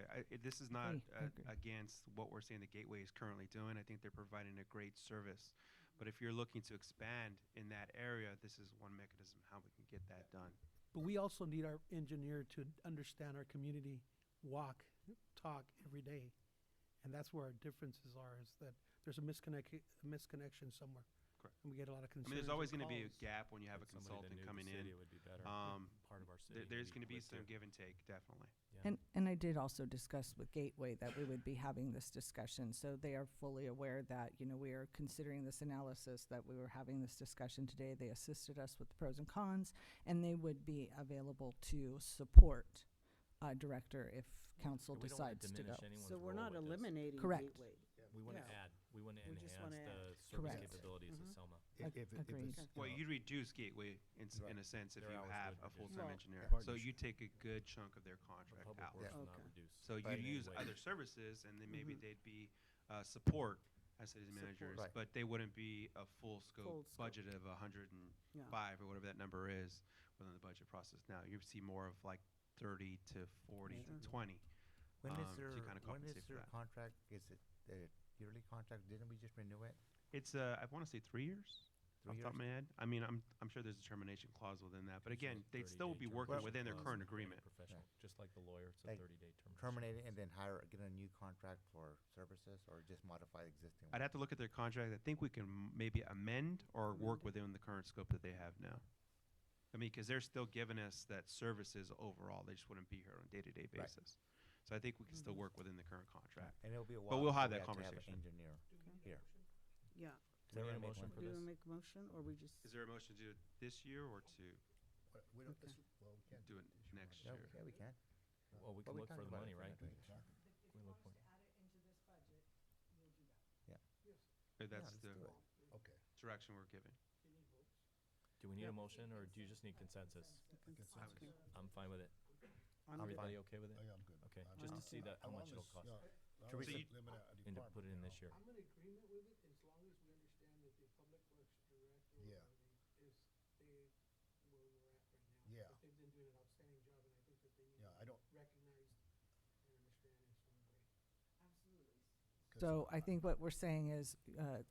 S8: this is not
S7: I agree.
S8: against what we're saying the Gateway is currently doing. I think they're providing a great service. But if you're looking to expand in that area, this is one mechanism how we can get that done.
S10: But we also need our engineer to understand our community, walk, talk every day. And that's where our differences are, is that there's a misconnection somewhere.
S8: Correct.
S10: And we get a lot of
S8: I
S10: concerns.
S8: mean, there's always
S10: and
S8: going to be a
S10: calls.
S8: gap when you have a
S2: Somebody that
S8: consultant
S2: knew the
S8: coming
S2: city
S8: in.
S2: would be better. Part of our city.
S8: There's going to be
S2: lived
S8: some
S2: here.
S8: give and take, definitely.
S2: Yeah.
S7: And I did also discuss with Gateway that we would be having this discussion, so they are fully aware that, we are considering this analysis, that we were having this discussion today. They assisted us with the pros and cons, and they would be available to support Director if council
S2: Yeah, we don't wanna
S7: decides to go.
S2: diminish anyone's
S6: So we're
S2: role
S6: not
S2: with this.
S6: eliminating
S7: Correct.
S6: Gateway.
S2: We want to
S6: Yeah.
S2: add, we want to
S6: We just
S2: enhance
S6: wanna
S2: the
S6: add.
S2: service
S7: Correct.
S2: capabilities of
S6: Mhm.
S2: Selma.
S3: If
S7: Agreed.
S3: it's,
S8: Well, you'd reduce Gateway in a sense if
S2: Their
S8: you
S2: hours
S8: have
S2: would
S8: a
S2: reduce.
S8: full-time
S6: Well,
S8: engineer. So
S3: Partnership.
S8: you take a good chunk of their
S2: But
S8: contract
S2: Public
S8: out.
S2: Works will not
S6: Okay.
S2: reduce.
S8: So
S2: by
S8: you'd
S2: any
S8: use
S2: way.
S8: other services, and then maybe
S6: Mhm.
S8: they'd be support as city
S6: Support.
S8: managers,
S9: Right.
S8: but they wouldn't be a full
S6: Full
S8: scope
S6: scope.
S8: budget of 105 or whatever that number is within the budget process. Now you see more of like 30 to 40 to
S6: Sure.
S8: 20.
S9: When is
S8: to
S9: their,
S8: kinda
S9: when is
S8: compensate for
S9: their
S8: that.
S9: contract, is it the yearly contract, didn't we just renew it?
S8: It's I want to say 3 years.
S9: 3
S8: Off the top of my head. I mean, I'm sure there's a termination clause within that, but
S2: Usually
S8: again, they'd
S2: 30-day
S8: still be working
S2: termination
S8: within their
S2: clause
S8: current
S2: for any
S8: agreement.
S2: Professional, just like the lawyer, it's a
S9: Like,
S2: 30-day termination.
S9: Terminate it and then get a new contract for services, or just modify the existing
S8: I'd
S9: one?
S8: have to look at their contract. I think we can maybe amend or work within the current scope that they have now. I mean, because they're still giving us that services overall. They just wouldn't be here on a day-to-day
S9: Right.
S8: basis. So I think we can still work within the current contract.
S9: And it'll be a
S8: But
S9: while.
S8: we'll
S9: before
S8: have
S9: we
S8: that
S9: to have an
S8: conversation.
S9: engineer here.
S6: Yeah.
S2: Do we need a
S9: Sarah made
S2: motion
S9: one.
S2: for
S6: Do we
S2: this?
S6: make a motion, or we just?
S8: Is there a motion to do it this year or to
S3: we don't, this, well, we can't
S8: do it
S3: this year,
S8: next
S3: right?
S8: year?
S9: Yeah, we can.
S2: Well, we
S9: But
S2: can
S9: we
S2: look for
S9: talked
S2: the
S9: about
S2: money,
S9: it for
S2: right?
S9: next week.
S3: Exactly.
S7: If
S2: We
S7: he
S2: look
S7: wants
S2: for-
S7: to add it into this budget, we'll do that.
S8: Or that's
S9: let's
S8: the
S9: do it.
S3: Okay.
S8: direction we're giving.
S2: Do we need
S6: Yeah.
S2: a motion, or do you just need consensus?
S6: Okay.
S2: I'm fine with it.
S6: I'm
S2: Everybody
S6: good.
S2: okay with it?
S3: Oh, yeah, I'm good.
S2: Okay,
S3: I'm
S2: just to
S3: good.
S2: see that, how
S3: I
S2: much
S3: want
S2: it'll
S3: this,
S2: cost.
S3: yeah, I
S9: Teresa-
S3: always limit a
S2: And to
S3: department,
S2: put it in
S3: you
S2: this
S3: know.
S2: year.
S5: I'm in agreement with it as long as we understand that the Public Works Director
S3: Yeah.
S5: is stay where we're at right now.
S3: Yeah.
S5: Because they've been doing an outstanding job, and I think that they need
S3: Yeah,
S5: to
S3: I
S5: be
S3: don't-
S5: recognized and understand in some way.
S6: Absolutely.
S3: 'cause
S7: So I think what we're saying is,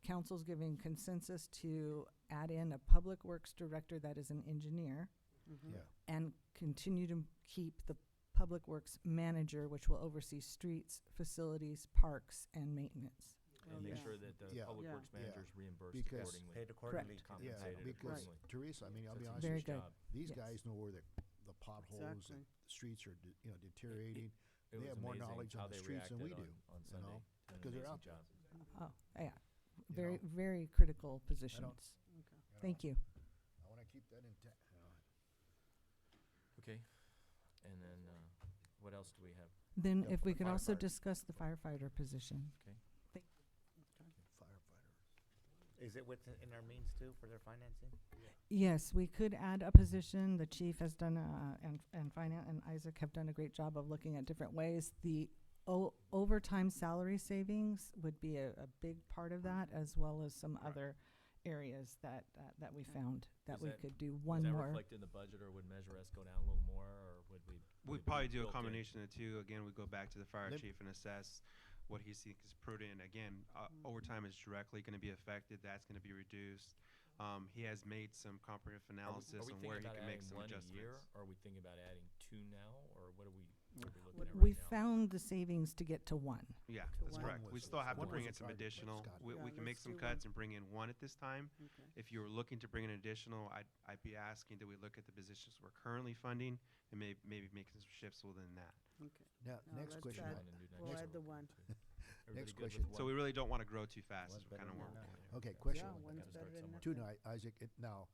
S7: council's giving consensus to add in a Public Works Director that is an engineer,
S6: Mhm.
S3: Yeah,
S7: and continue to keep the Public Works Manager, which will oversee streets, facilities, parks, and maintenance.
S2: And make
S6: yeah.
S2: sure that the
S3: Yeah.
S2: Public
S6: Yeah.
S2: Works
S3: Yeah.
S2: manager's reimbursed
S3: Because-
S2: accordingly.
S9: Paid accordingly.
S3: yeah,
S2: Compensated
S3: because
S2: accordingly.
S3: Teresa, I mean, I'll be
S2: That's a
S3: honest
S7: Very
S3: with you,
S7: good.
S2: job.
S3: these
S7: Yes.
S3: guys know where the potholes,
S6: Exactly.
S3: and the streets are, deteriorating.
S2: It
S3: They
S2: was
S3: have more
S2: amazing
S3: knowledge
S2: how
S3: on the
S2: they
S3: streets than we
S2: reacted
S3: do,
S2: on
S3: you
S2: Sunday.
S3: know,
S2: Did an
S3: 'cause they're
S2: amazing
S3: out there.
S2: job.
S7: Oh, yeah.
S3: You
S7: Very,
S3: know?
S7: very critical positions.
S3: You know,
S7: Thank you.
S3: I wanna keep that intact.
S2: Okay, and then, what else do we have?
S7: Then
S3: Yeah,
S7: if we could also
S3: firefighter.
S7: discuss the firefighter position.
S3: Firefighter.
S9: Is it within in our means too for their financing?
S7: Yes, we could add a position. The chief has done, and finance, and Isaac have done a great job of looking at different ways. The overtime salary savings would be a big part of that, as well as some other areas that we found that
S2: Is
S7: we
S2: that-
S7: could do
S2: Was
S7: one
S2: that
S7: more.
S2: reflected in the budget, or would Measure S go down a little more, or would we? would
S8: We'd
S2: it be
S8: probably do a
S2: built in?
S8: combination of the two. Again, we go back to the fire
S3: Lim-
S8: chief and assess what he thinks is prudent. Again, overtime is directly going to be affected. That's going to be reduced. He has made some comprehensive analysis on where he can make some
S2: Are we thinking about adding one a
S8: adjustments.
S2: year, or are we thinking about adding two now, or what are we looking
S6: What-
S2: at
S7: We
S2: right now?
S7: found the savings to get to one.
S8: Yeah,
S6: To
S8: that's
S6: one.
S8: correct.
S3: One
S8: We
S3: was-
S8: still have to
S3: one
S8: bring
S3: was
S8: in
S3: a
S8: some
S3: target, but
S8: additional.
S3: Scott-
S8: We
S6: Yeah,
S8: can make
S6: let's
S8: some
S6: do
S8: cuts
S6: one.
S8: and bring in one at this time.
S6: Okay.
S8: If you were looking to bring in additional, I'd be asking, do we look at the positions we're currently funding and maybe making some shifts within that?
S6: Okay.
S3: Now,
S6: No,
S3: next
S6: let's
S3: question.
S6: add-
S2: Wanna do next
S6: We'll
S2: year.
S6: add the one.
S2: Everybody
S3: Next
S2: good with
S3: question.
S8: So we really don't want to grow too fast.
S9: One's
S8: Is kind of
S9: better
S8: where
S9: than
S8: we're
S9: none.
S8: going.
S3: Okay, question.
S6: Yeah,
S2: Gotta
S6: one's
S2: start
S6: better than
S2: somewhere.
S3: Two,
S6: nothing.
S3: Isaac, now,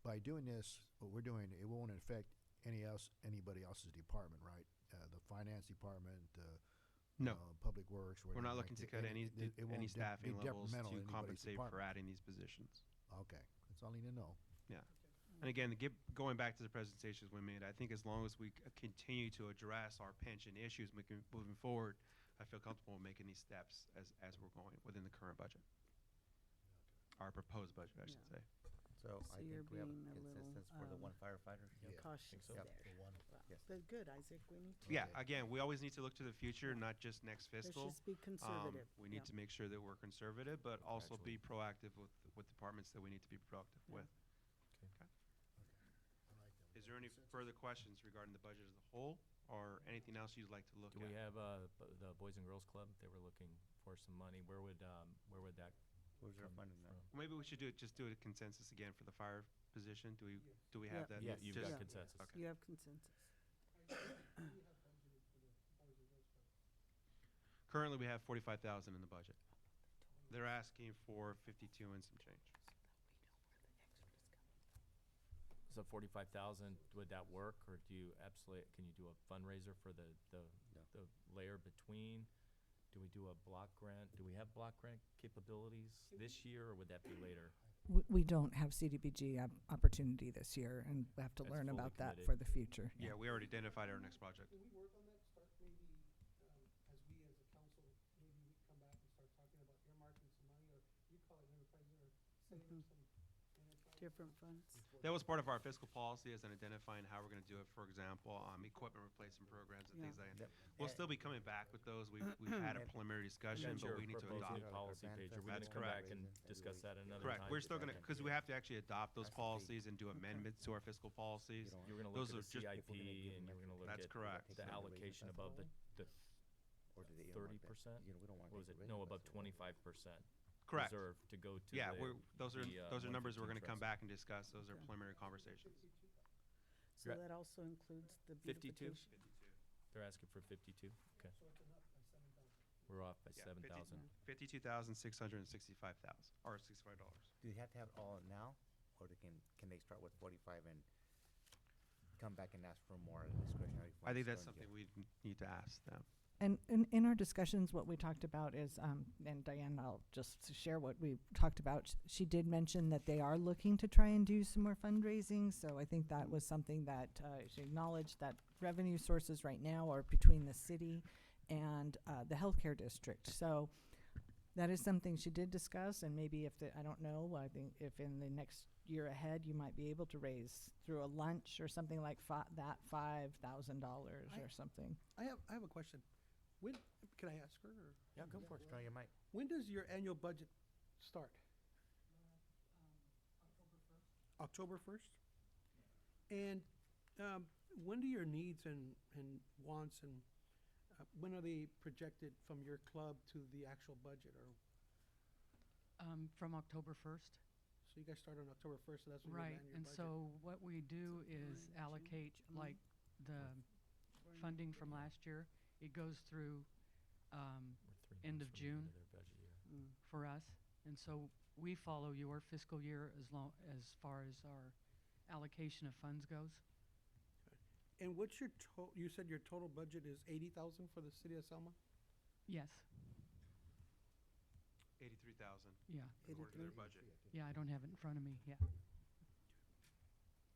S3: by doing this, what we're doing, it won't affect anybody else's department, right? The finance department,
S8: No.
S3: Public Works or
S8: We're not
S3: anything
S8: looking to
S3: like
S8: cut
S3: that?
S8: any,
S3: It won't
S8: any
S3: be
S8: staffing levels
S3: detrimental
S8: to
S3: anybody's
S8: compensate for
S3: department.
S8: adding these positions.
S3: Okay, that's all I need to know.
S8: Yeah. And again, going back to the presentations we made, I think as long as we continue to address our pension issues moving forward, I feel comfortable making these steps as we're going within the current budget. Our proposed budget, I should
S6: Yeah.
S8: say.
S9: So
S6: So
S9: I
S6: you're
S9: think we have a
S6: being a little,
S9: consensus for the one firefighter?
S3: Yeah.
S6: cautious
S9: so.
S6: there.
S9: Yep.
S3: The one.
S6: Wow.
S9: Yes.
S6: But good, Isaac, we need to.
S8: Yeah,
S3: Okay.
S8: again, we always need to look to the future, not just next
S6: Let's
S8: fiscal.
S6: just be conservative.
S8: We need
S6: Yeah.
S8: to make sure that we're conservative, but also be
S2: Actually.
S8: proactive with departments that we need to be proactive
S6: Yeah.
S8: with.
S2: Okay.
S8: Okay.
S3: I like that.
S8: Is there any further questions regarding the budget as a whole, or anything else you'd like to look
S2: Do
S8: at?
S2: we have, the Boys and Girls Club? They were looking for some money. Where would that
S9: Where's their
S2: come
S9: funding now?
S2: from?
S8: Well, maybe we should just do a consensus again for the fire position. Do we
S6: Yeah.
S8: have that?
S2: Yeah,
S6: Yes.
S2: you've
S8: Just-
S2: got
S6: Yeah.
S2: consensus.
S8: Okay.
S6: You have consensus.
S5: We have budgeted for the Boys and Girls Club.
S8: Currently, we have 45,000 in the budget. They're asking for 52 and some change.
S2: So 45,000, would that work, or can you do a fundraiser for the layer between? Do we do a block grant? Do we have block grant capabilities this year, or would that be later?
S7: We don't have CDBG opportunity this year, and we have to
S2: That's
S7: learn
S2: fully
S7: about that
S2: committed.
S7: for the future.
S8: Yeah, we already identified our next project.
S5: Can we work on that, start maybe, as we as a council, maybe we come back and start talking about earmarking some money, or you call it enterprise, or setting
S6: Mhm.
S5: up some enterprise?
S6: Different funds.
S8: That was part of our fiscal policy, as in identifying how we're going to do it. For example, equipment replacement programs and
S6: Yeah.
S8: things like that.
S9: Yep.
S8: We'll still be coming back with those. We've had a preliminary discussion,
S2: That's
S8: but
S2: your
S8: we need to
S2: proposed
S8: adopt.
S2: new policy page. Are we
S8: That's
S2: gonna come back
S8: correct.
S2: and discuss that another
S8: Correct.
S2: time?
S8: We're still going to, because we have to actually adopt those policies and do amendments to our fiscal policies.
S2: You were gonna
S8: Those
S2: look
S8: are
S2: at the
S8: just-
S2: CIP, and you were gonna look
S8: That's
S2: at
S8: correct.
S2: the allocation above the
S9: Or do they earmark that?
S2: 30%?
S9: You know, we don't wanna
S2: What was
S9: take
S2: it?
S9: away
S2: No,
S9: from
S2: above
S9: us.
S2: 25%
S8: Correct.
S2: reserve to go to
S8: Yeah,
S2: the,
S8: those are
S2: the,
S8: numbers we're
S2: 115
S8: going to come
S2: trust.
S8: back and discuss. Those are
S6: Okay.
S8: preliminary conversations.
S6: So
S2: You're at
S6: that also includes the
S2: 52?
S6: beautification.
S2: They're asking for 52? Okay.
S5: So it's enough by 7,000.
S2: We're off by
S8: Yeah,
S2: 7,000.
S8: 52,665,000 or $65.
S9: Do they have to have it all now, or can they start with 45 and come back and ask for more discretionary funds?
S8: I think that's
S9: during the
S8: something
S9: year?
S8: we need to ask them.
S7: And in our discussions, what we talked about is, and Diane, I'll just share what we talked about. She did mention that they are looking to try and do some more fundraising, so I think that was something that she acknowledged, that revenue sources right now are between the city and the healthcare district. So that is something she did discuss, and maybe I don't know, I think if in the next year ahead, you might be able to raise through a lunch or something like that $5,000 or something.
S10: I have a question. When, can I ask her, or
S9: Yeah, go for it. Try your mic.
S10: when does your annual budget start? October 1st? And when do your needs and wants and when are they projected from your club to the actual budget? Or
S11: From October 1st.
S10: so you guys start on October 1st, so that's when you
S11: Right,
S10: land your
S11: and
S10: budget.
S11: so what we do is allocate, like, the funding from last year. It goes through
S2: We're 3
S11: end
S2: months
S11: of
S2: from the end
S11: June.
S2: of their budget year.
S6: Mm.
S11: for us. And so we follow your fiscal year as far as our allocation of funds goes.
S10: And what's your you said your total budget is 80,000 for the city of Selma?
S11: Yes,
S8: 83,000
S11: yeah,
S8: according to their budget.
S11: yeah, I don't have it in front of me, yeah.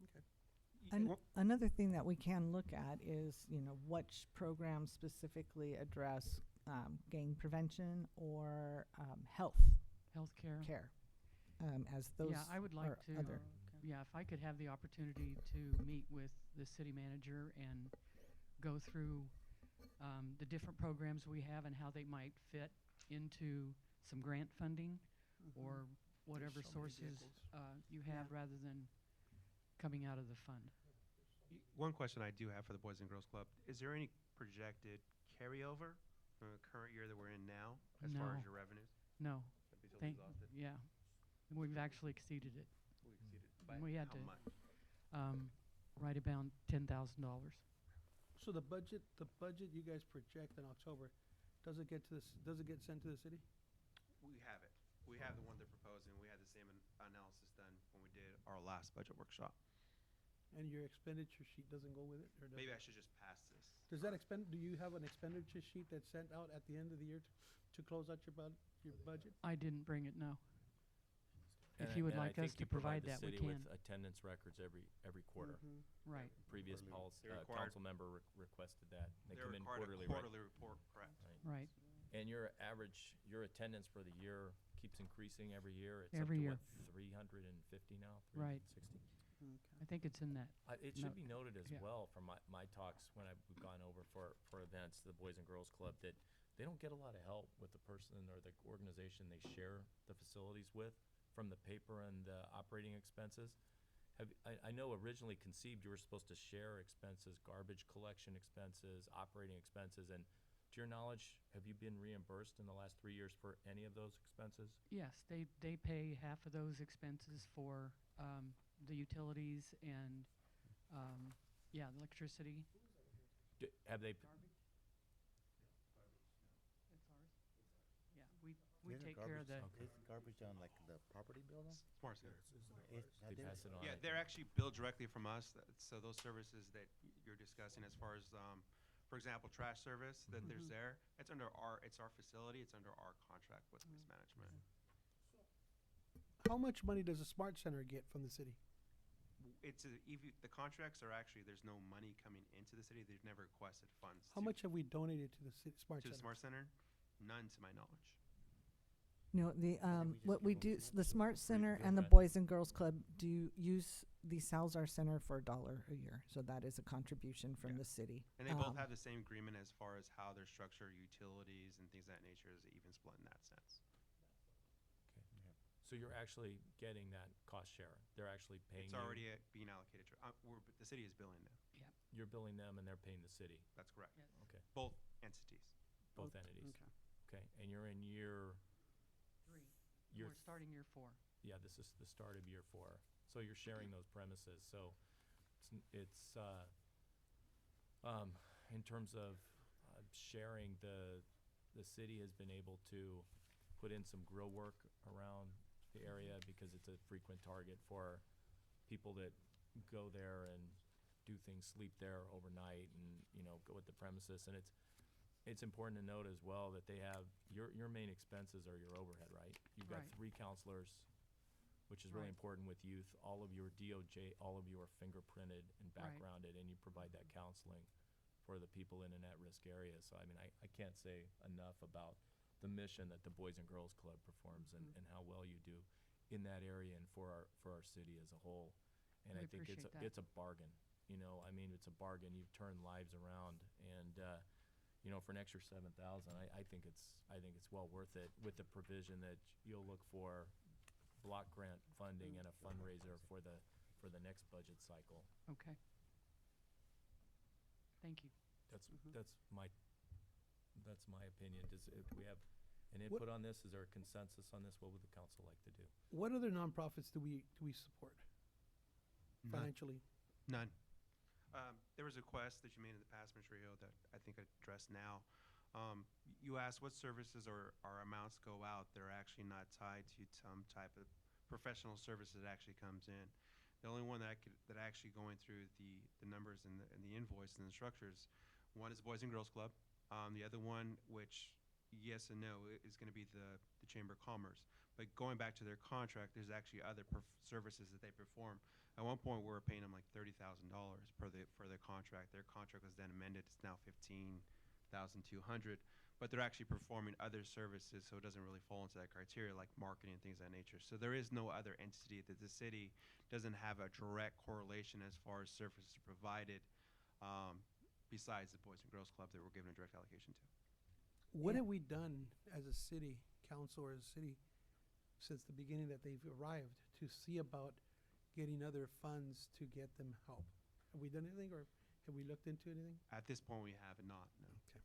S10: Okay.
S7: Another thing that we can look at is, which programs specifically address gang prevention or health
S11: Healthcare.
S7: care, as those
S11: Yeah, I would like
S7: are
S11: to,
S7: other.
S11: yeah, if I could have the opportunity to meet with the city manager and go through the different programs we have and how they might fit into some grant funding or whatever
S10: so many
S11: sources
S10: vehicles.
S11: you have rather than coming out of the fund.
S8: One question I do have for the Boys and Girls Club, is there any projected carryover from the current year that we're in now as far
S11: No.
S8: as your revenues?
S11: No,
S8: That'd be totally
S11: thank,
S8: exhausted?
S11: yeah. We've actually exceeded it,
S8: We exceeded by
S11: we had
S8: how
S11: to-
S8: much?
S11: right about $10,000.
S10: So the budget you guys project in October, does it get sent to the city?
S8: We have it. We have the one they're proposing. We had the same analysis done when we did our last budget workshop.
S10: And your expenditure sheet doesn't go with it, or does
S8: Maybe
S10: it?
S8: I should just pass this.
S10: Does that do you have an expenditure sheet that's sent out at the end of the year to close out your budget?
S11: I didn't bring it, no. If
S2: And
S11: you would
S2: and I
S11: like us
S2: think
S11: to
S2: you provide
S11: provide
S2: the
S11: that, we
S2: city with
S11: can.
S2: attendance records every quarter.
S11: Right.
S2: Previous
S8: They're required.
S2: council member requested that. They
S8: They're
S2: come in
S8: required
S2: quarterly,
S8: a
S2: right?
S8: quarterly report, correct.
S11: Right.
S2: And your attendance for the year keeps increasing every year. It's
S11: Every
S2: up
S11: year.
S2: to what, 350 now?
S11: Right.
S2: 360?
S11: I think it's in that.
S2: It
S11: No,
S2: should be noted as
S11: yeah.
S2: well from my talks when we've gone over for events, the Boys and Girls Club, that they don't get a lot of help with the person or the organization they share the facilities with from the paper and the operating expenses. I know originally conceived you were supposed to share expenses, garbage collection expenses, operating expenses, and to your knowledge, have you been reimbursed in the last 3 years for any of those expenses?
S11: Yes, they pay half of those expenses for the utilities and, the electricity.
S2: Have they?
S11: It's ours? Yeah, we
S9: Isn't
S11: take care of the,
S9: Isn't garbage on like the property building?
S8: Smart Center.
S2: They pass it on.
S8: Yeah,
S2: I
S8: they're
S2: think.
S8: actually billed directly from us, so those services that you're discussing as far as, for example, trash service, that there's there, it's our facility, it's under our contract with waste management.
S10: How much money does a smart center get from the city?
S8: The contracts are actually, there's no money coming into the city, they've never requested funds.
S10: How much have we donated to the smart
S8: To the
S10: center?
S8: Smart Center? None to my knowledge.
S7: No, what we do, the Smart Center and the
S2: event.
S7: Boys and Girls Club do use the Salzar Center for $1 a year. So that is a contribution from the city.
S8: And they both have the same agreement as far as how they're structured, utilities and things of that nature is even split in that sense.
S2: So you're actually getting that cost share. They're actually paying
S8: It's
S2: you.
S8: already being allocated to, the city is billing them.
S2: You're billing them and they're paying the city.
S8: That's correct.
S11: yes.
S2: Okay,
S8: Both entities.
S2: both entities.
S6: Okay.
S2: Okay, and you're in year,
S11: 3.
S2: Year
S11: We're starting year 4.
S2: yeah, this is the start of year 4. So you're sharing those premises. So in terms of sharing, the city has been able to put in some grill work around the area because it's a frequent target for people that go there and do things, sleep there overnight and, go with the premises. And it's important to note as well that they have, your main expenses are your overhead, right? You've got
S11: Right.
S2: 3 counselors, which is really
S11: Right.
S2: important with youth. All of your DOJ, all of you are fingerprinted and
S11: Right.
S2: backgrounded, and you provide that counseling for the people in an at-risk area. So, I mean, I can't say enough about the mission that the Boys and Girls Club performs and how well you do in that area and for our city as a whole. And
S11: We
S2: I think
S11: appreciate that.
S2: it's a bargain. I mean, it's a bargain. You've turned lives around, and for an extra $7,000, I think it's well worth it with the provision that you'll look for block grant funding and a fundraiser for the next budget cycle.
S11: Okay. Thank you.
S2: That's my opinion. If we have an input on this? Is there a consensus on this? What would the council like to do?
S10: What other nonprofits do we support financially?
S8: None. There was a request that you made in the past, Mr. Rio, that I think I addressed now. You asked what services or amounts go out that are actually not tied to some type of professional services that actually comes in. The only one that actually going through the numbers and the invoice and the structures, one is Boys and Girls Club. The other one, which yes and no, is going to be the Chamber of Commerce. But going back to their contract, there's actually other services that they perform. At one point, we were paying them like $30,000 for their contract. Their contract was then amended. It's now $15,200. But they're actually performing other services, so it doesn't really fall into that criteria, like marketing and things of that nature. So there is no other entity that the city doesn't have a direct correlation as far as services provided, besides the Boys and Girls Club that we're given a direct allocation to.
S10: What have we done as a city council or as a city since the beginning that they've arrived to see about getting other funds to get them help? Have we done anything, or have we looked into anything?
S8: At this point, we have not, no.
S10: Okay.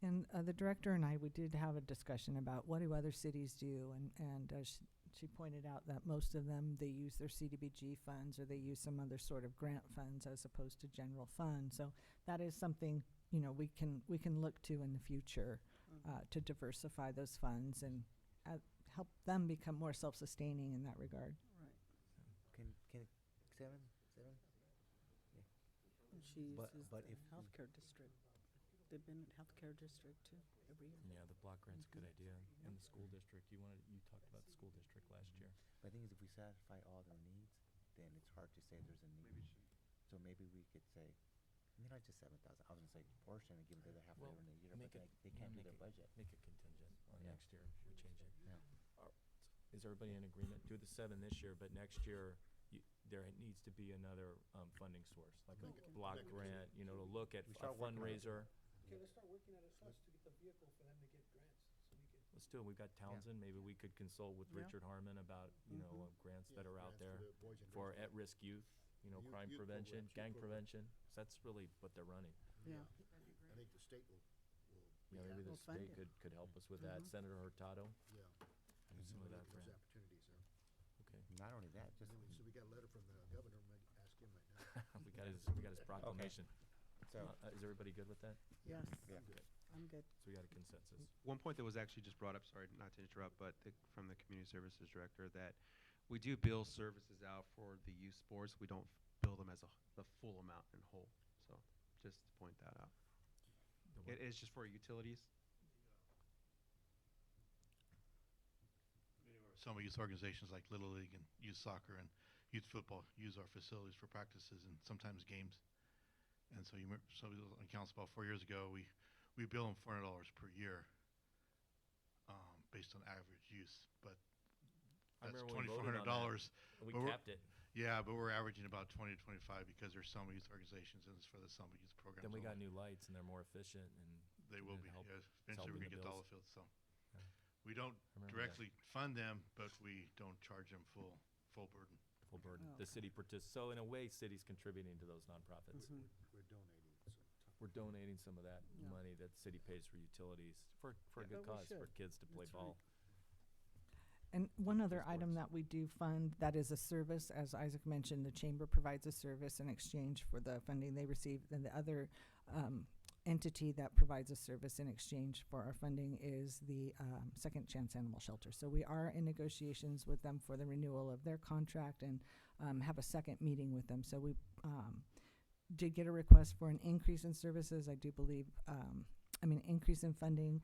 S7: And the director and I, we did have a discussion about what do other cities do, and she pointed out that most of them, they use their CDBG funds or they use some other sort of grant funds as opposed to general funds. So that is something, we can look to in the future to diversify those funds and help them become more self-sustaining in that regard.
S9: Can seven?
S6: She uses
S9: But
S6: the
S9: if we-
S6: healthcare district. They've been at healthcare district too, every year.
S2: Yeah, the block grant's a good idea. And the school district, you talked about the school district last year.
S9: But the thing is, if we satisfy all their needs, then it's hard to say there's a need. So maybe we could say, not just 7,000. I was gonna say portion and give them the other half
S2: Well,
S9: later in the year, but
S2: make it-
S9: they can't do their budget.
S2: Make it contingent on
S9: Yeah.
S2: next year if we change it.
S9: Yeah.
S2: Is everybody in agreement? Do the 7 this year, but next year, there needs to be another funding source, like a block grant, to look at
S9: We
S2: a
S9: start working on it.
S2: fundraiser.
S5: Okay, let's start working at a slush to get the vehicle for them to get grants, so we can.
S2: Let's do it. We've got Townsend. Maybe we could consult with
S6: Yeah.
S2: Richard Harmon about, grants that are out there for at-risk youth, crime
S3: youth
S2: prevention,
S3: programs,
S2: gang
S3: youth
S2: prevention. 'Cause that's really what they're running.
S6: Yeah.
S3: I think the state will
S2: Yeah, maybe the
S6: We'll fund
S2: state
S6: it.
S2: could help us with that. Senator Hurtado.
S3: yeah.
S2: And some of that
S3: Those
S2: grant.
S3: opportunities there.
S2: Okay.
S9: Not only that, just
S3: And then so we got a letter from the governor, might ask him right now.
S2: We got his proclamation.
S9: so.
S2: Is everybody good with that?
S6: Yes,
S9: Yeah.
S6: I'm good.
S2: So we got a consensus.
S8: One point that was actually just brought up, sorry not to interrupt, but from the community services director, that we do bill services out for the youth sports. We don't bill them as the full amount in whole. So just to point that out. It is just for utilities.
S12: Some youth organizations like Little League and youth soccer and youth football use our facilities for practices and sometimes games. And so you remember, so on council about 4 years ago, we bill them $400 per year, based on average use, but
S2: I
S12: that's
S2: remember when we voted on that.
S12: $2,400.
S2: We
S12: but we're-
S2: capped it.
S12: Yeah, but we're averaging about 20 to 25 because there's some youth organizations and it's for the summer youth programs.
S2: Then we got
S12: only.
S2: new lights and they're more efficient and.
S12: They will
S2: and
S12: be,
S2: it help-
S12: yes.
S2: it's
S12: Eventually
S2: helping
S12: we get the
S2: bills.
S12: dollar field, so.
S2: Yeah.
S12: We don't
S2: remember that.
S12: directly fund them, but we don't charge them full burden.
S2: Full burden.
S6: Oh,
S2: The city so in a way, city's contributing to those nonprofits.
S3: We're donating some.
S2: We're donating some of that
S6: Yeah.
S2: money that the city pays for utilities for a
S6: Yeah.
S2: good
S6: But we
S2: cause, for
S6: should.
S2: kids to play
S6: That's right.
S2: ball.
S7: And one other item that we do fund, that is a service, as Isaac mentioned, the chamber provides a service in exchange for the funding they receive. And the other entity that provides a service in exchange for our funding is the Second Chance Animal Shelter. So we are in negotiations with them for the renewal of their contract and have a second meeting with them. So we did get a request for an increase in services. I do believe, increase in funding.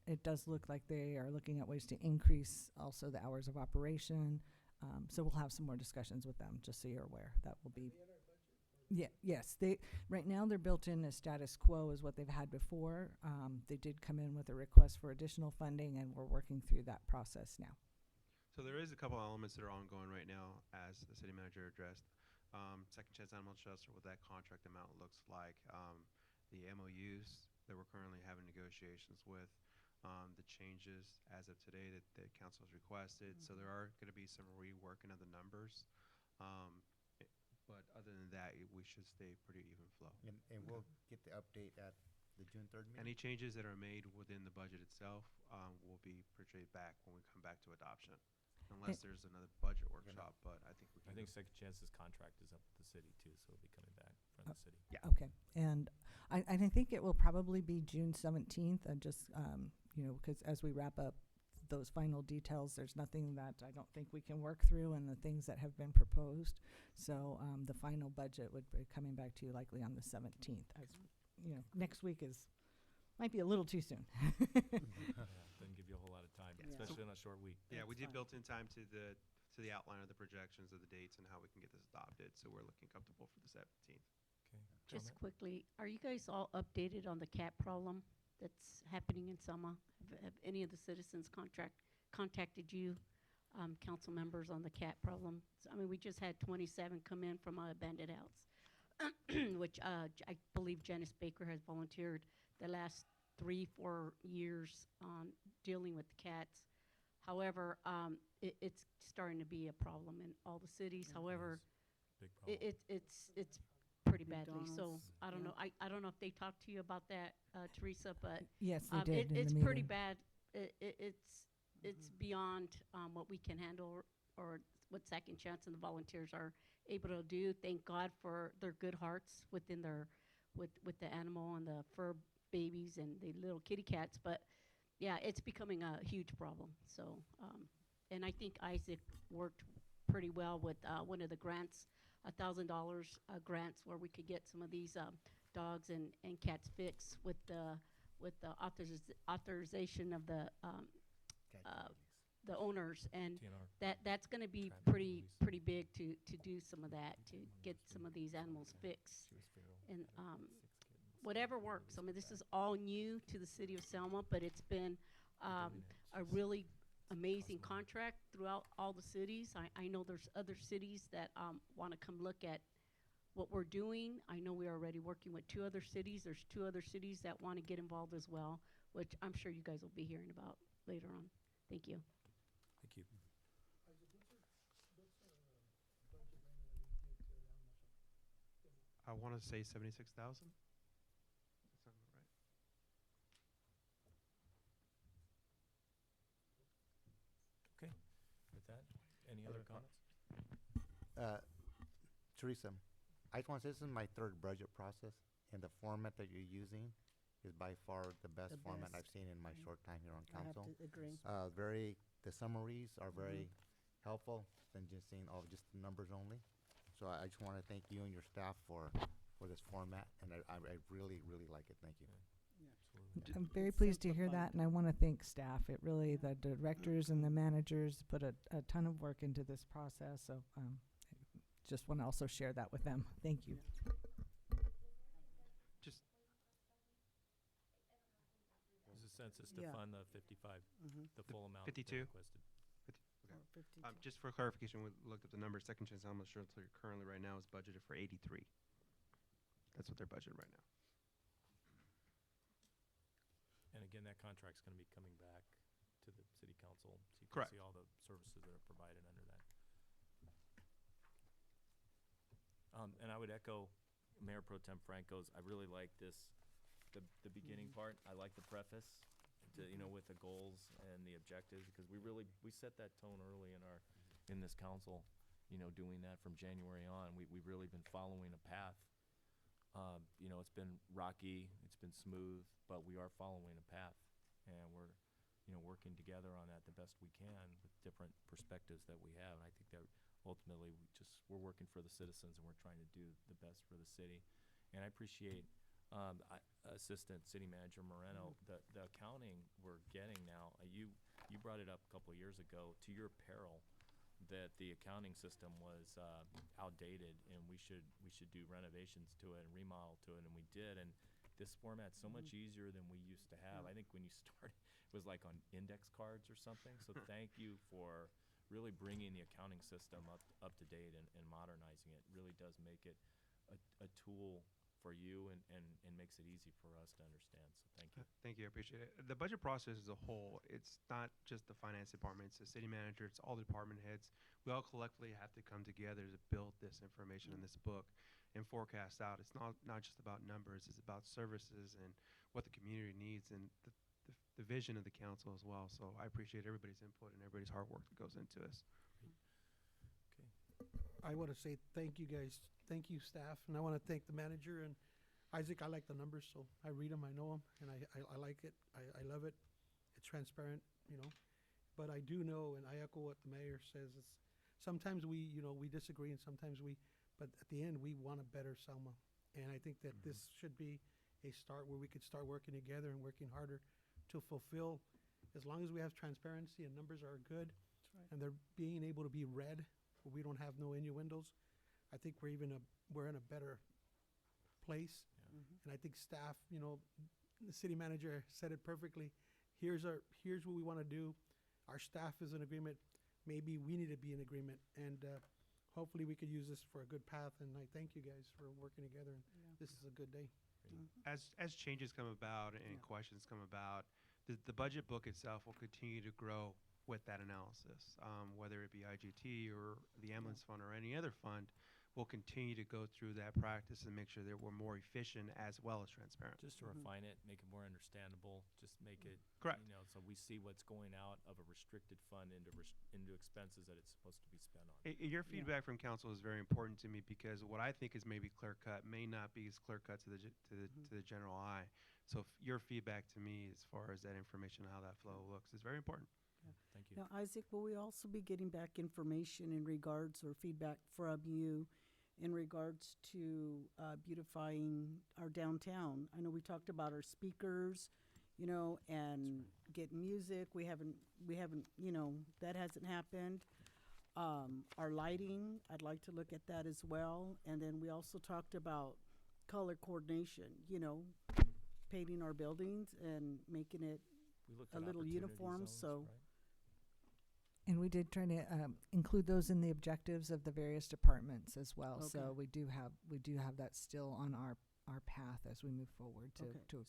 S7: It does look like they are looking at ways to increase also the hours of operation. So we'll have some more discussions with them, just so you're aware. That will be. Yes. Right now they're built in as status quo as what they've had before. They did come in with a request for additional funding, and we're working through that process now.
S8: So there is a couple elements that are ongoing right now, as the city manager addressed. Second Chance Animal Shelter, what that contract amount looks like, the MOUs that we're currently having negotiations with, the changes as of today that council has requested. So there are going to be some reworking of the numbers. But other than that, we should stay pretty even flow.
S9: And we'll get the update at the June 3rd meeting?
S8: Any changes that are made within the budget itself will be portrayed back when we come back to adoption. Unless there's another budget workshop, but I think we
S2: I
S8: can.
S2: think Second Chance's contract is up with the city too, so it'll be coming back from the city.
S8: Yeah.
S7: Okay. And I think it will probably be June 17th. Just, because as we wrap up those final details, there's nothing that I don't think we can work through and the things that have been proposed. So the final budget would be coming back to you likely on the 17th. As next week might be a little too soon.
S2: Doesn't give you a whole lot of time,
S6: Yeah.
S2: especially on a short week.
S8: Yeah, we
S6: That's
S8: did
S6: fine.
S8: built in time to the outline of the projections of the dates and how we can get this adopted. So we're looking comfortable for the 17th.
S2: Okay.
S13: Just
S2: Comment?
S13: quickly, are you guys all updated on the cat problem that's happening in Selma? Have any of the citizens contacted you, council members, on the cat problem? We just had 27 come in from an abandoned house, which I believe Janice Baker has volunteered the last 3-4 years on dealing with the cats. However, it's starting to be a problem in all the cities. However,
S2: Big problem.
S13: it's pretty badly. So
S6: McDonald's,
S13: I don't
S6: yeah.
S13: know. I don't know if they talked to you about that, Teresa, but
S7: Yes, they did in the
S13: it's
S7: meeting.
S13: pretty bad. It's beyond what we can handle or what Second Chance and the volunteers are able to do. Thank God for their good hearts within their with the animal and the fur babies and the little kitty cats. But yeah, it's becoming a huge problem. So and I think Isaac worked pretty well with one of the grants $1,000 grants where we could get some of these dogs and cats fixed with the authorization of the owners, and
S2: TNR.
S13: that's going to be
S2: Traffic
S13: pretty
S2: police.
S13: pretty big to do some of that, to get some of these animals fixed.
S2: She was feral.
S13: And
S2: Had 6 kittens.
S13: whatever
S2: They
S13: works. I mean,
S2: released
S13: this
S2: her
S13: is all new to the city of Selma, but it's been a really amazing contract throughout all the cities. I know there's other cities that want to come look at what we're doing. I know we're already working with 2 other cities. There's 2 other cities that want to get involved as well, which I'm sure you guys will be hearing about later on. Thank you.
S2: Thank you.
S5: Isaac, what's our budget right now that we give to the animal shelter?
S8: I want to say 76,000. That sounds about right.
S2: Okay. With that, any other comments?
S9: Teresa, I just want to say this is my 3rd budget process, and the format that you're using is by far the best
S6: The
S9: format
S6: best.
S9: I've seen in my short time here on
S6: I have
S9: council.
S6: to agree.
S9: The summaries are very helpful than just seeing just the numbers only. So I just want to thank you and your staff for this format, and I really, really like it. Thank you.
S2: Absolutely.
S7: I'm very pleased to hear
S6: Simplified.
S7: that, and I want to thank staff. It really, the directors and the managers put a ton of work into this process, so just want to also share that with them. Thank you.
S8: Just
S2: There's a census to
S6: Yeah.
S2: fund the 55, the full amount. they
S8: 52?
S2: requested.
S8: okay.
S6: Or 52.
S8: Just for clarification, we looked at the numbers. Second Chance Animal Shelter currently right now is budgeted for 83. That's what they're budgeted right now.
S2: And again, that contract's going to be coming back to the city council, so you can
S8: Correct.
S2: see all the services that are provided under that. And I would echo Mayor Pro Tem Franco's. I really like the beginning part. I like the preface, with the goals and the objectives, because we set that tone early in this council. Doing that from January on, we've really been following a path. It's been rocky, it's been smooth, but we are following a path, and we're working together on that the best we can with different perspectives that we have. And I think that ultimately we're working for the citizens, and we're trying to do the best for the city. And I appreciate Assistant City Manager Moreno, the accounting we're getting now. You brought it up a couple of years ago, to your peril, that the accounting system was outdated, and we should do renovations to it and remodel to it, and we did. And this format's so much easier than we used to have. I think when you started, it was like on index cards or something. So thank you for really bringing the accounting system up to date and modernizing it. It really does make it a tool for you and makes it easy for us to understand. So thank you.
S8: Thank you. I appreciate it. The budget process as a whole, it's not just the finance department. It's the city manager. It's all the department heads. We all collectively have to come together to build this information in this book and forecast out. It's not just about numbers. It's about services and what the community needs, and the vision of the council as well. So I appreciate everybody's input and everybody's hard work that goes into this.
S10: I want to say thank you guys, thank you staff, and I want to thank the manager and Isaac. I like the numbers, so I read them, I know them, and I like it. I love it. It's transparent, but I do know, and I echo what the mayor says. It's sometimes we disagree, and sometimes but at the end we want a better Selma, and I think that this should be a start where we could start working together and working harder to fulfill. As long as we have transparency and numbers are good, and they're being able to be read, where we don't have no innuendos, I think we're in a better place. And I think staff, the city manager said it perfectly. Here's what we want to do. Our staff is in agreement. Maybe we need to be in agreement, and hopefully we could use this for a good path. And I thank you guys for working together. And this is a good day.
S8: As changes come about and questions come about, the budget book itself will continue to grow with that analysis, whether it be IGT or the ambulance fund or any other fund. We'll continue to go through that practice and make sure that we're more efficient as well as transparent.
S2: Just to refine it, make it more understandable, just make it,
S8: Correct.
S2: So we see what's going out of a restricted fund into expenses that it's supposed to be spent on.
S8: Your feedback from council is very important to me, because what I think is maybe clear cut may not be as clear cut to the general eye. So your feedback to me, as far as that information, how that flow looks, is very important.
S2: Thank you.
S6: Now, Isaac, will we also be getting back information in regards or feedback from you in regards to beautifying our downtown. I know we talked about our speakers, and getting music. We haven't, that hasn't happened. Our lighting, I'd like to look at that as well. And then we also talked about color coordination, painting our buildings and making it
S2: We looked
S6: a
S2: at
S6: little
S2: opportunity
S6: uniform,
S2: zones,
S6: so.
S2: right?
S7: And we did try to include those in the objectives of the various departments as well. So
S6: Okay.
S7: we do have that still on our path as we move forward to
S6: Okay.
S7: do.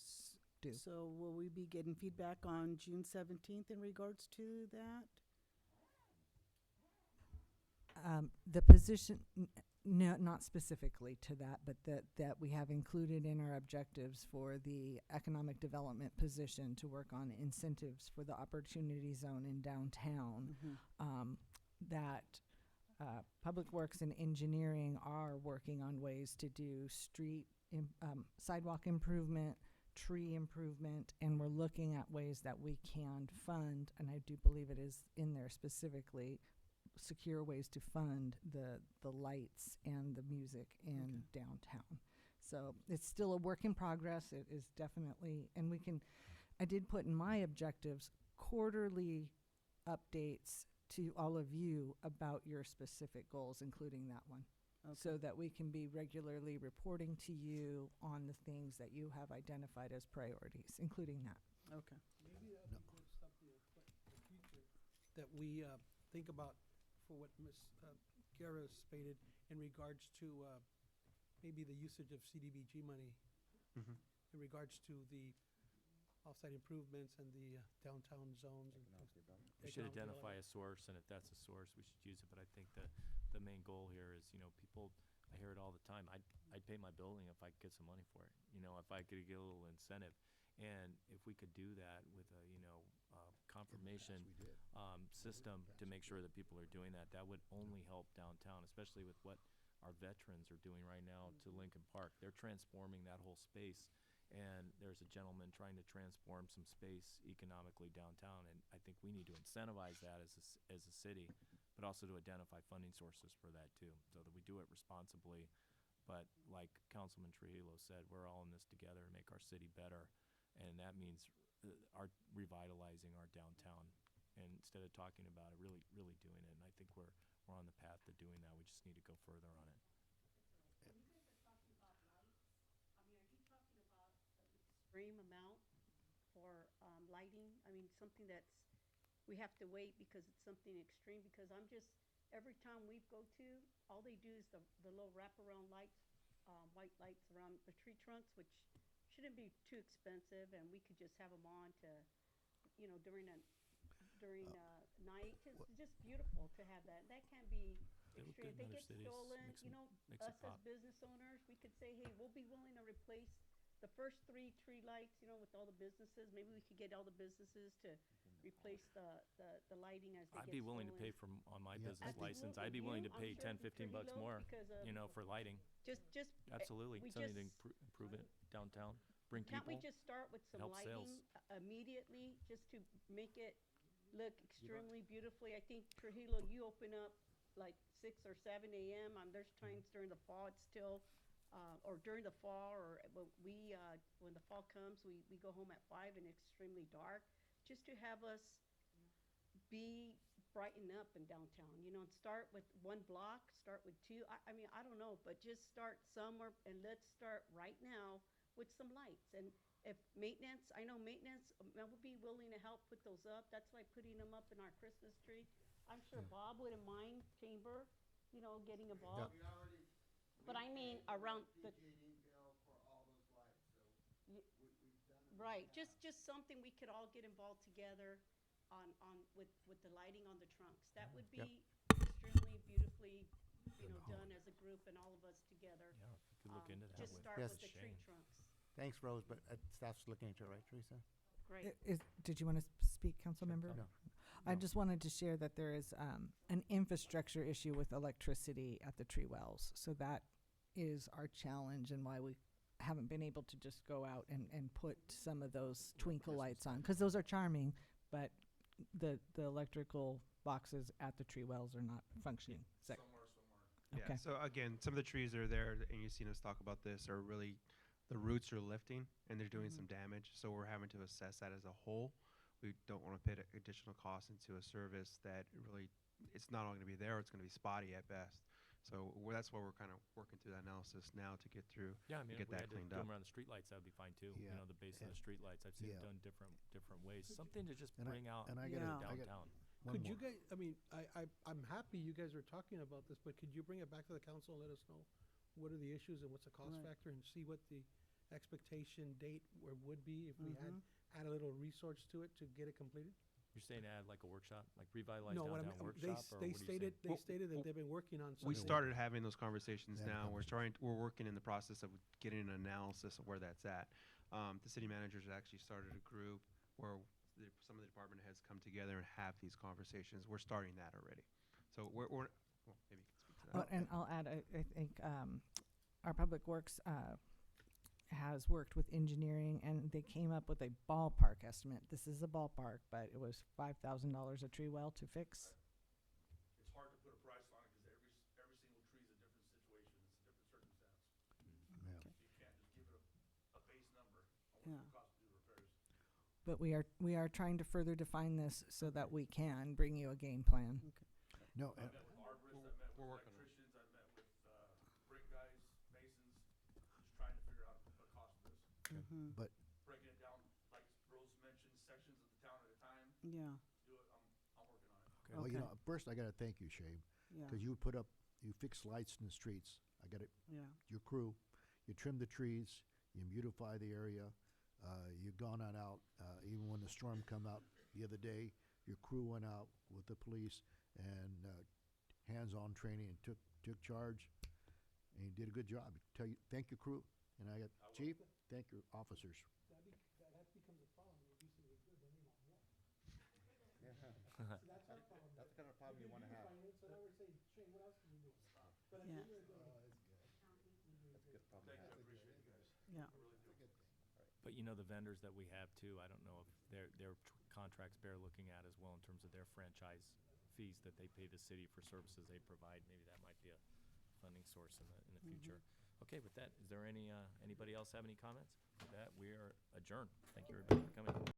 S6: So will we be getting feedback on June 17th in regards to that?
S7: The position, no, not specifically to that, but that we have included in our objectives for the economic development position to work on incentives for the opportunity zone in downtown. That Public Works and Engineering are working on ways to do sidewalk improvement, tree improvement, and we're looking at ways that we can fund, and I do believe it is in there specifically, secure ways to fund the lights and the music in downtown. So it's still a work in progress. It is definitely, and I did put in my objectives quarterly updates to all of you about your specific goals, including that one. So that we can be regularly reporting to you on the things that you have identified as priorities, including that.
S6: Okay.
S10: Maybe that would be good something for the future that we think about for what Ms. Guerra stated in regards to maybe the usage of CDBG money
S8: Mhm.
S10: in regards to the offsite improvements and the downtown zones. And
S2: We should
S10: economic
S2: identify
S10: development.
S2: a source, and if that's a source, we should use it. But I think the main goal here is, people, I hear it all the time. I'd pay my building if I could get some money for it. If I could get a little incentive. And if we could do that with a, confirmation system to make sure that people are doing that, that would only help downtown, especially with what our veterans are doing right now to Lincoln Park. They're transforming that whole space. And there's a gentleman trying to transform some space economically downtown, and I think we need to incentivize that as a city, but also to identify funding sources for that too, so that we do it responsibly. But like Councilman Trujillo said, we're all in this together to make our city better, and that means revitalizing our downtown, and instead of talking about it, really doing it. And I think we're on the path to doing that. We just need to go further on it.
S13: Extreme amount for lighting? I mean, something that's, we have to wait because it's something extreme, because every time we go to, all they do is the little wraparound lights, white lights around the tree trunks, which shouldn't be too expensive, and we could just have them on to, during night. It's just beautiful to have that. That can be
S2: They look
S13: extreme.
S2: good in
S13: If they
S2: other
S13: get
S2: cities.
S13: stolen,
S2: Makes 'em
S13: us as
S2: pop.
S13: business owners, we could say, hey, we'll be willing to replace the first 3 tree lights, with all the businesses. Maybe we could get all the businesses to replace the lighting as they get
S2: I'd be willing to
S13: stolen.
S2: pay on my
S9: Yeah.
S2: business license. I'd be
S13: Absolutely.
S2: willing to
S13: I'm
S2: pay
S13: sure
S2: 10, 15 bucks
S13: Trujillo,
S2: more,
S13: because of-
S2: for lighting.
S13: Just
S2: Absolutely.
S13: we
S2: Something to
S13: just-
S2: improve it downtown, bring
S13: Can't we
S2: people.
S13: just start with some
S2: help sales.
S13: lighting immediately, just to make it look extremely beautifully? I think Trujillo, you open up like 6 or 7 a.m. There's times during the fall it's still, or during the fall, or when the fall comes, we go home at 5 and it's extremely dark. Just to have us brighten up in downtown, and start with 1 block, start with 2. I mean, I don't know, but just start somewhere, and let's start right now with some lights. And if maintenance, I know maintenance, I would be willing to help put those up. That's like putting them up in our Christmas tree. I'm sure Bob wouldn't mind, Chamber, getting involved. But I mean, around the. Right, just something we could all get involved together with the lighting on the trunks. That would be extremely beautifully, done as a group and all of us together.
S2: Yeah, if you could look into that
S13: Just
S2: with
S13: start
S9: Yes.
S13: with the tree
S2: Shane.
S13: trunks.
S9: Thanks, Rose, but staff's looking into it, right, Teresa?
S13: Great.
S7: Did you want to speak, council member?
S9: No.
S7: I just wanted to share that there is an infrastructure issue with electricity at the tree wells. So that is our challenge, and why we haven't been able to just go out and put some of those twinkle lights on, because those are charming, but the electrical boxes at the tree wells are not functioning.
S8: Yeah.
S7: Okay.
S8: So again, some of the trees that are there, and you've seen us talk about this, are really the roots are lifting and they're doing some damage. So we're having to assess that as a whole. We don't want to put additional costs into a service that really it's not only going to be there; it's going to be spotty at best. So that's why we're kind of working through that analysis now to get through.
S2: Yeah, I mean,
S8: to get
S2: if we
S8: that
S2: had to
S8: cleaned
S2: do
S8: up.
S2: them around the streetlights, that would be fine too. You
S3: Yeah,
S2: know, the base of
S3: and-
S2: the streetlights. I've seen it
S3: yeah.
S2: done different ways. Something to just
S3: And
S2: bring out
S3: and I
S6: Yeah.
S3: got I got
S2: downtown.
S3: one
S10: Could
S3: more.
S10: you guys, I mean, I'm happy you guys are talking about this, but could you bring it back to the council and let us know what are the issues and what's the cost
S6: Right.
S10: factor and see what the expectation date would be if we had add a little resource to it to get it completed?
S2: You're saying add like a workshop, like revitalize
S10: No, what I
S2: downtown
S10: mean, they,
S2: workshop, or
S10: they
S2: what are you
S10: stated,
S2: saying?
S10: they stated that they've been working on something.
S8: We started having those conversations
S3: They have a
S8: now. We're working in the process of getting an analysis of where that's at. The city managers actually started a group where some of the department heads come together and have these conversations. We're starting that already. So we're well, maybe you can speak to that.
S7: And I'll add, I think our Public Works has worked with engineering, and they came up with a ballpark estimate. This is a ballpark, but it was $5,000 a tree well to fix.
S12: It's hard to put a price on it because every single tree is a different situation. It's a different circumstance.
S3: Yeah.
S12: So you can't just give it a base number on what
S6: Yeah.
S12: it costs to do repairs.
S7: But we are trying to further define this so that we can bring you a game plan.
S3: No,
S12: I met with arborists, I met
S8: we're
S12: with
S8: working on it.
S12: electricians, I met with brick guys, masons, just trying to figure out the cost of this.
S3: but
S12: Breaking it down, like Rose mentioned, sections of the town at a time.
S6: Yeah,
S12: Do it. I'm working on it.
S2: Okay.
S3: well, you
S6: Okay.
S3: know, first I got to thank you, Shane,
S6: yeah,
S3: because you fix lights in the streets. I got it.
S6: yeah.
S3: Your crew, you trim the trees, you beautify the area. You've gone on out, even when the storm come out the other day, your crew went out with the police and hands-on training and took charge, and you did a good job. Thank your crew, and I got chief. Thank your officers.
S10: That becomes a problem, when you do something good, then you want more.
S9: Yeah.
S10: So that's our problem.
S9: That's the kind of problem you wanna have.
S10: beautifying it, so now we're saying, Shane, what else can we do? But at the
S6: Yeah.
S10: end of the day,
S9: Good problem.
S12: Thank you, I appreciate you guys.
S6: Yeah.
S12: I really do.
S2: But you know, the vendors that we have too, I don't know if their contracts bear looking at as well in terms of their franchise fees that they pay the city for services they provide. Maybe that might be a funding source in the future. Okay, with that, is there anybody else have any comments? With that, we are adjourned. Thank you everybody for coming.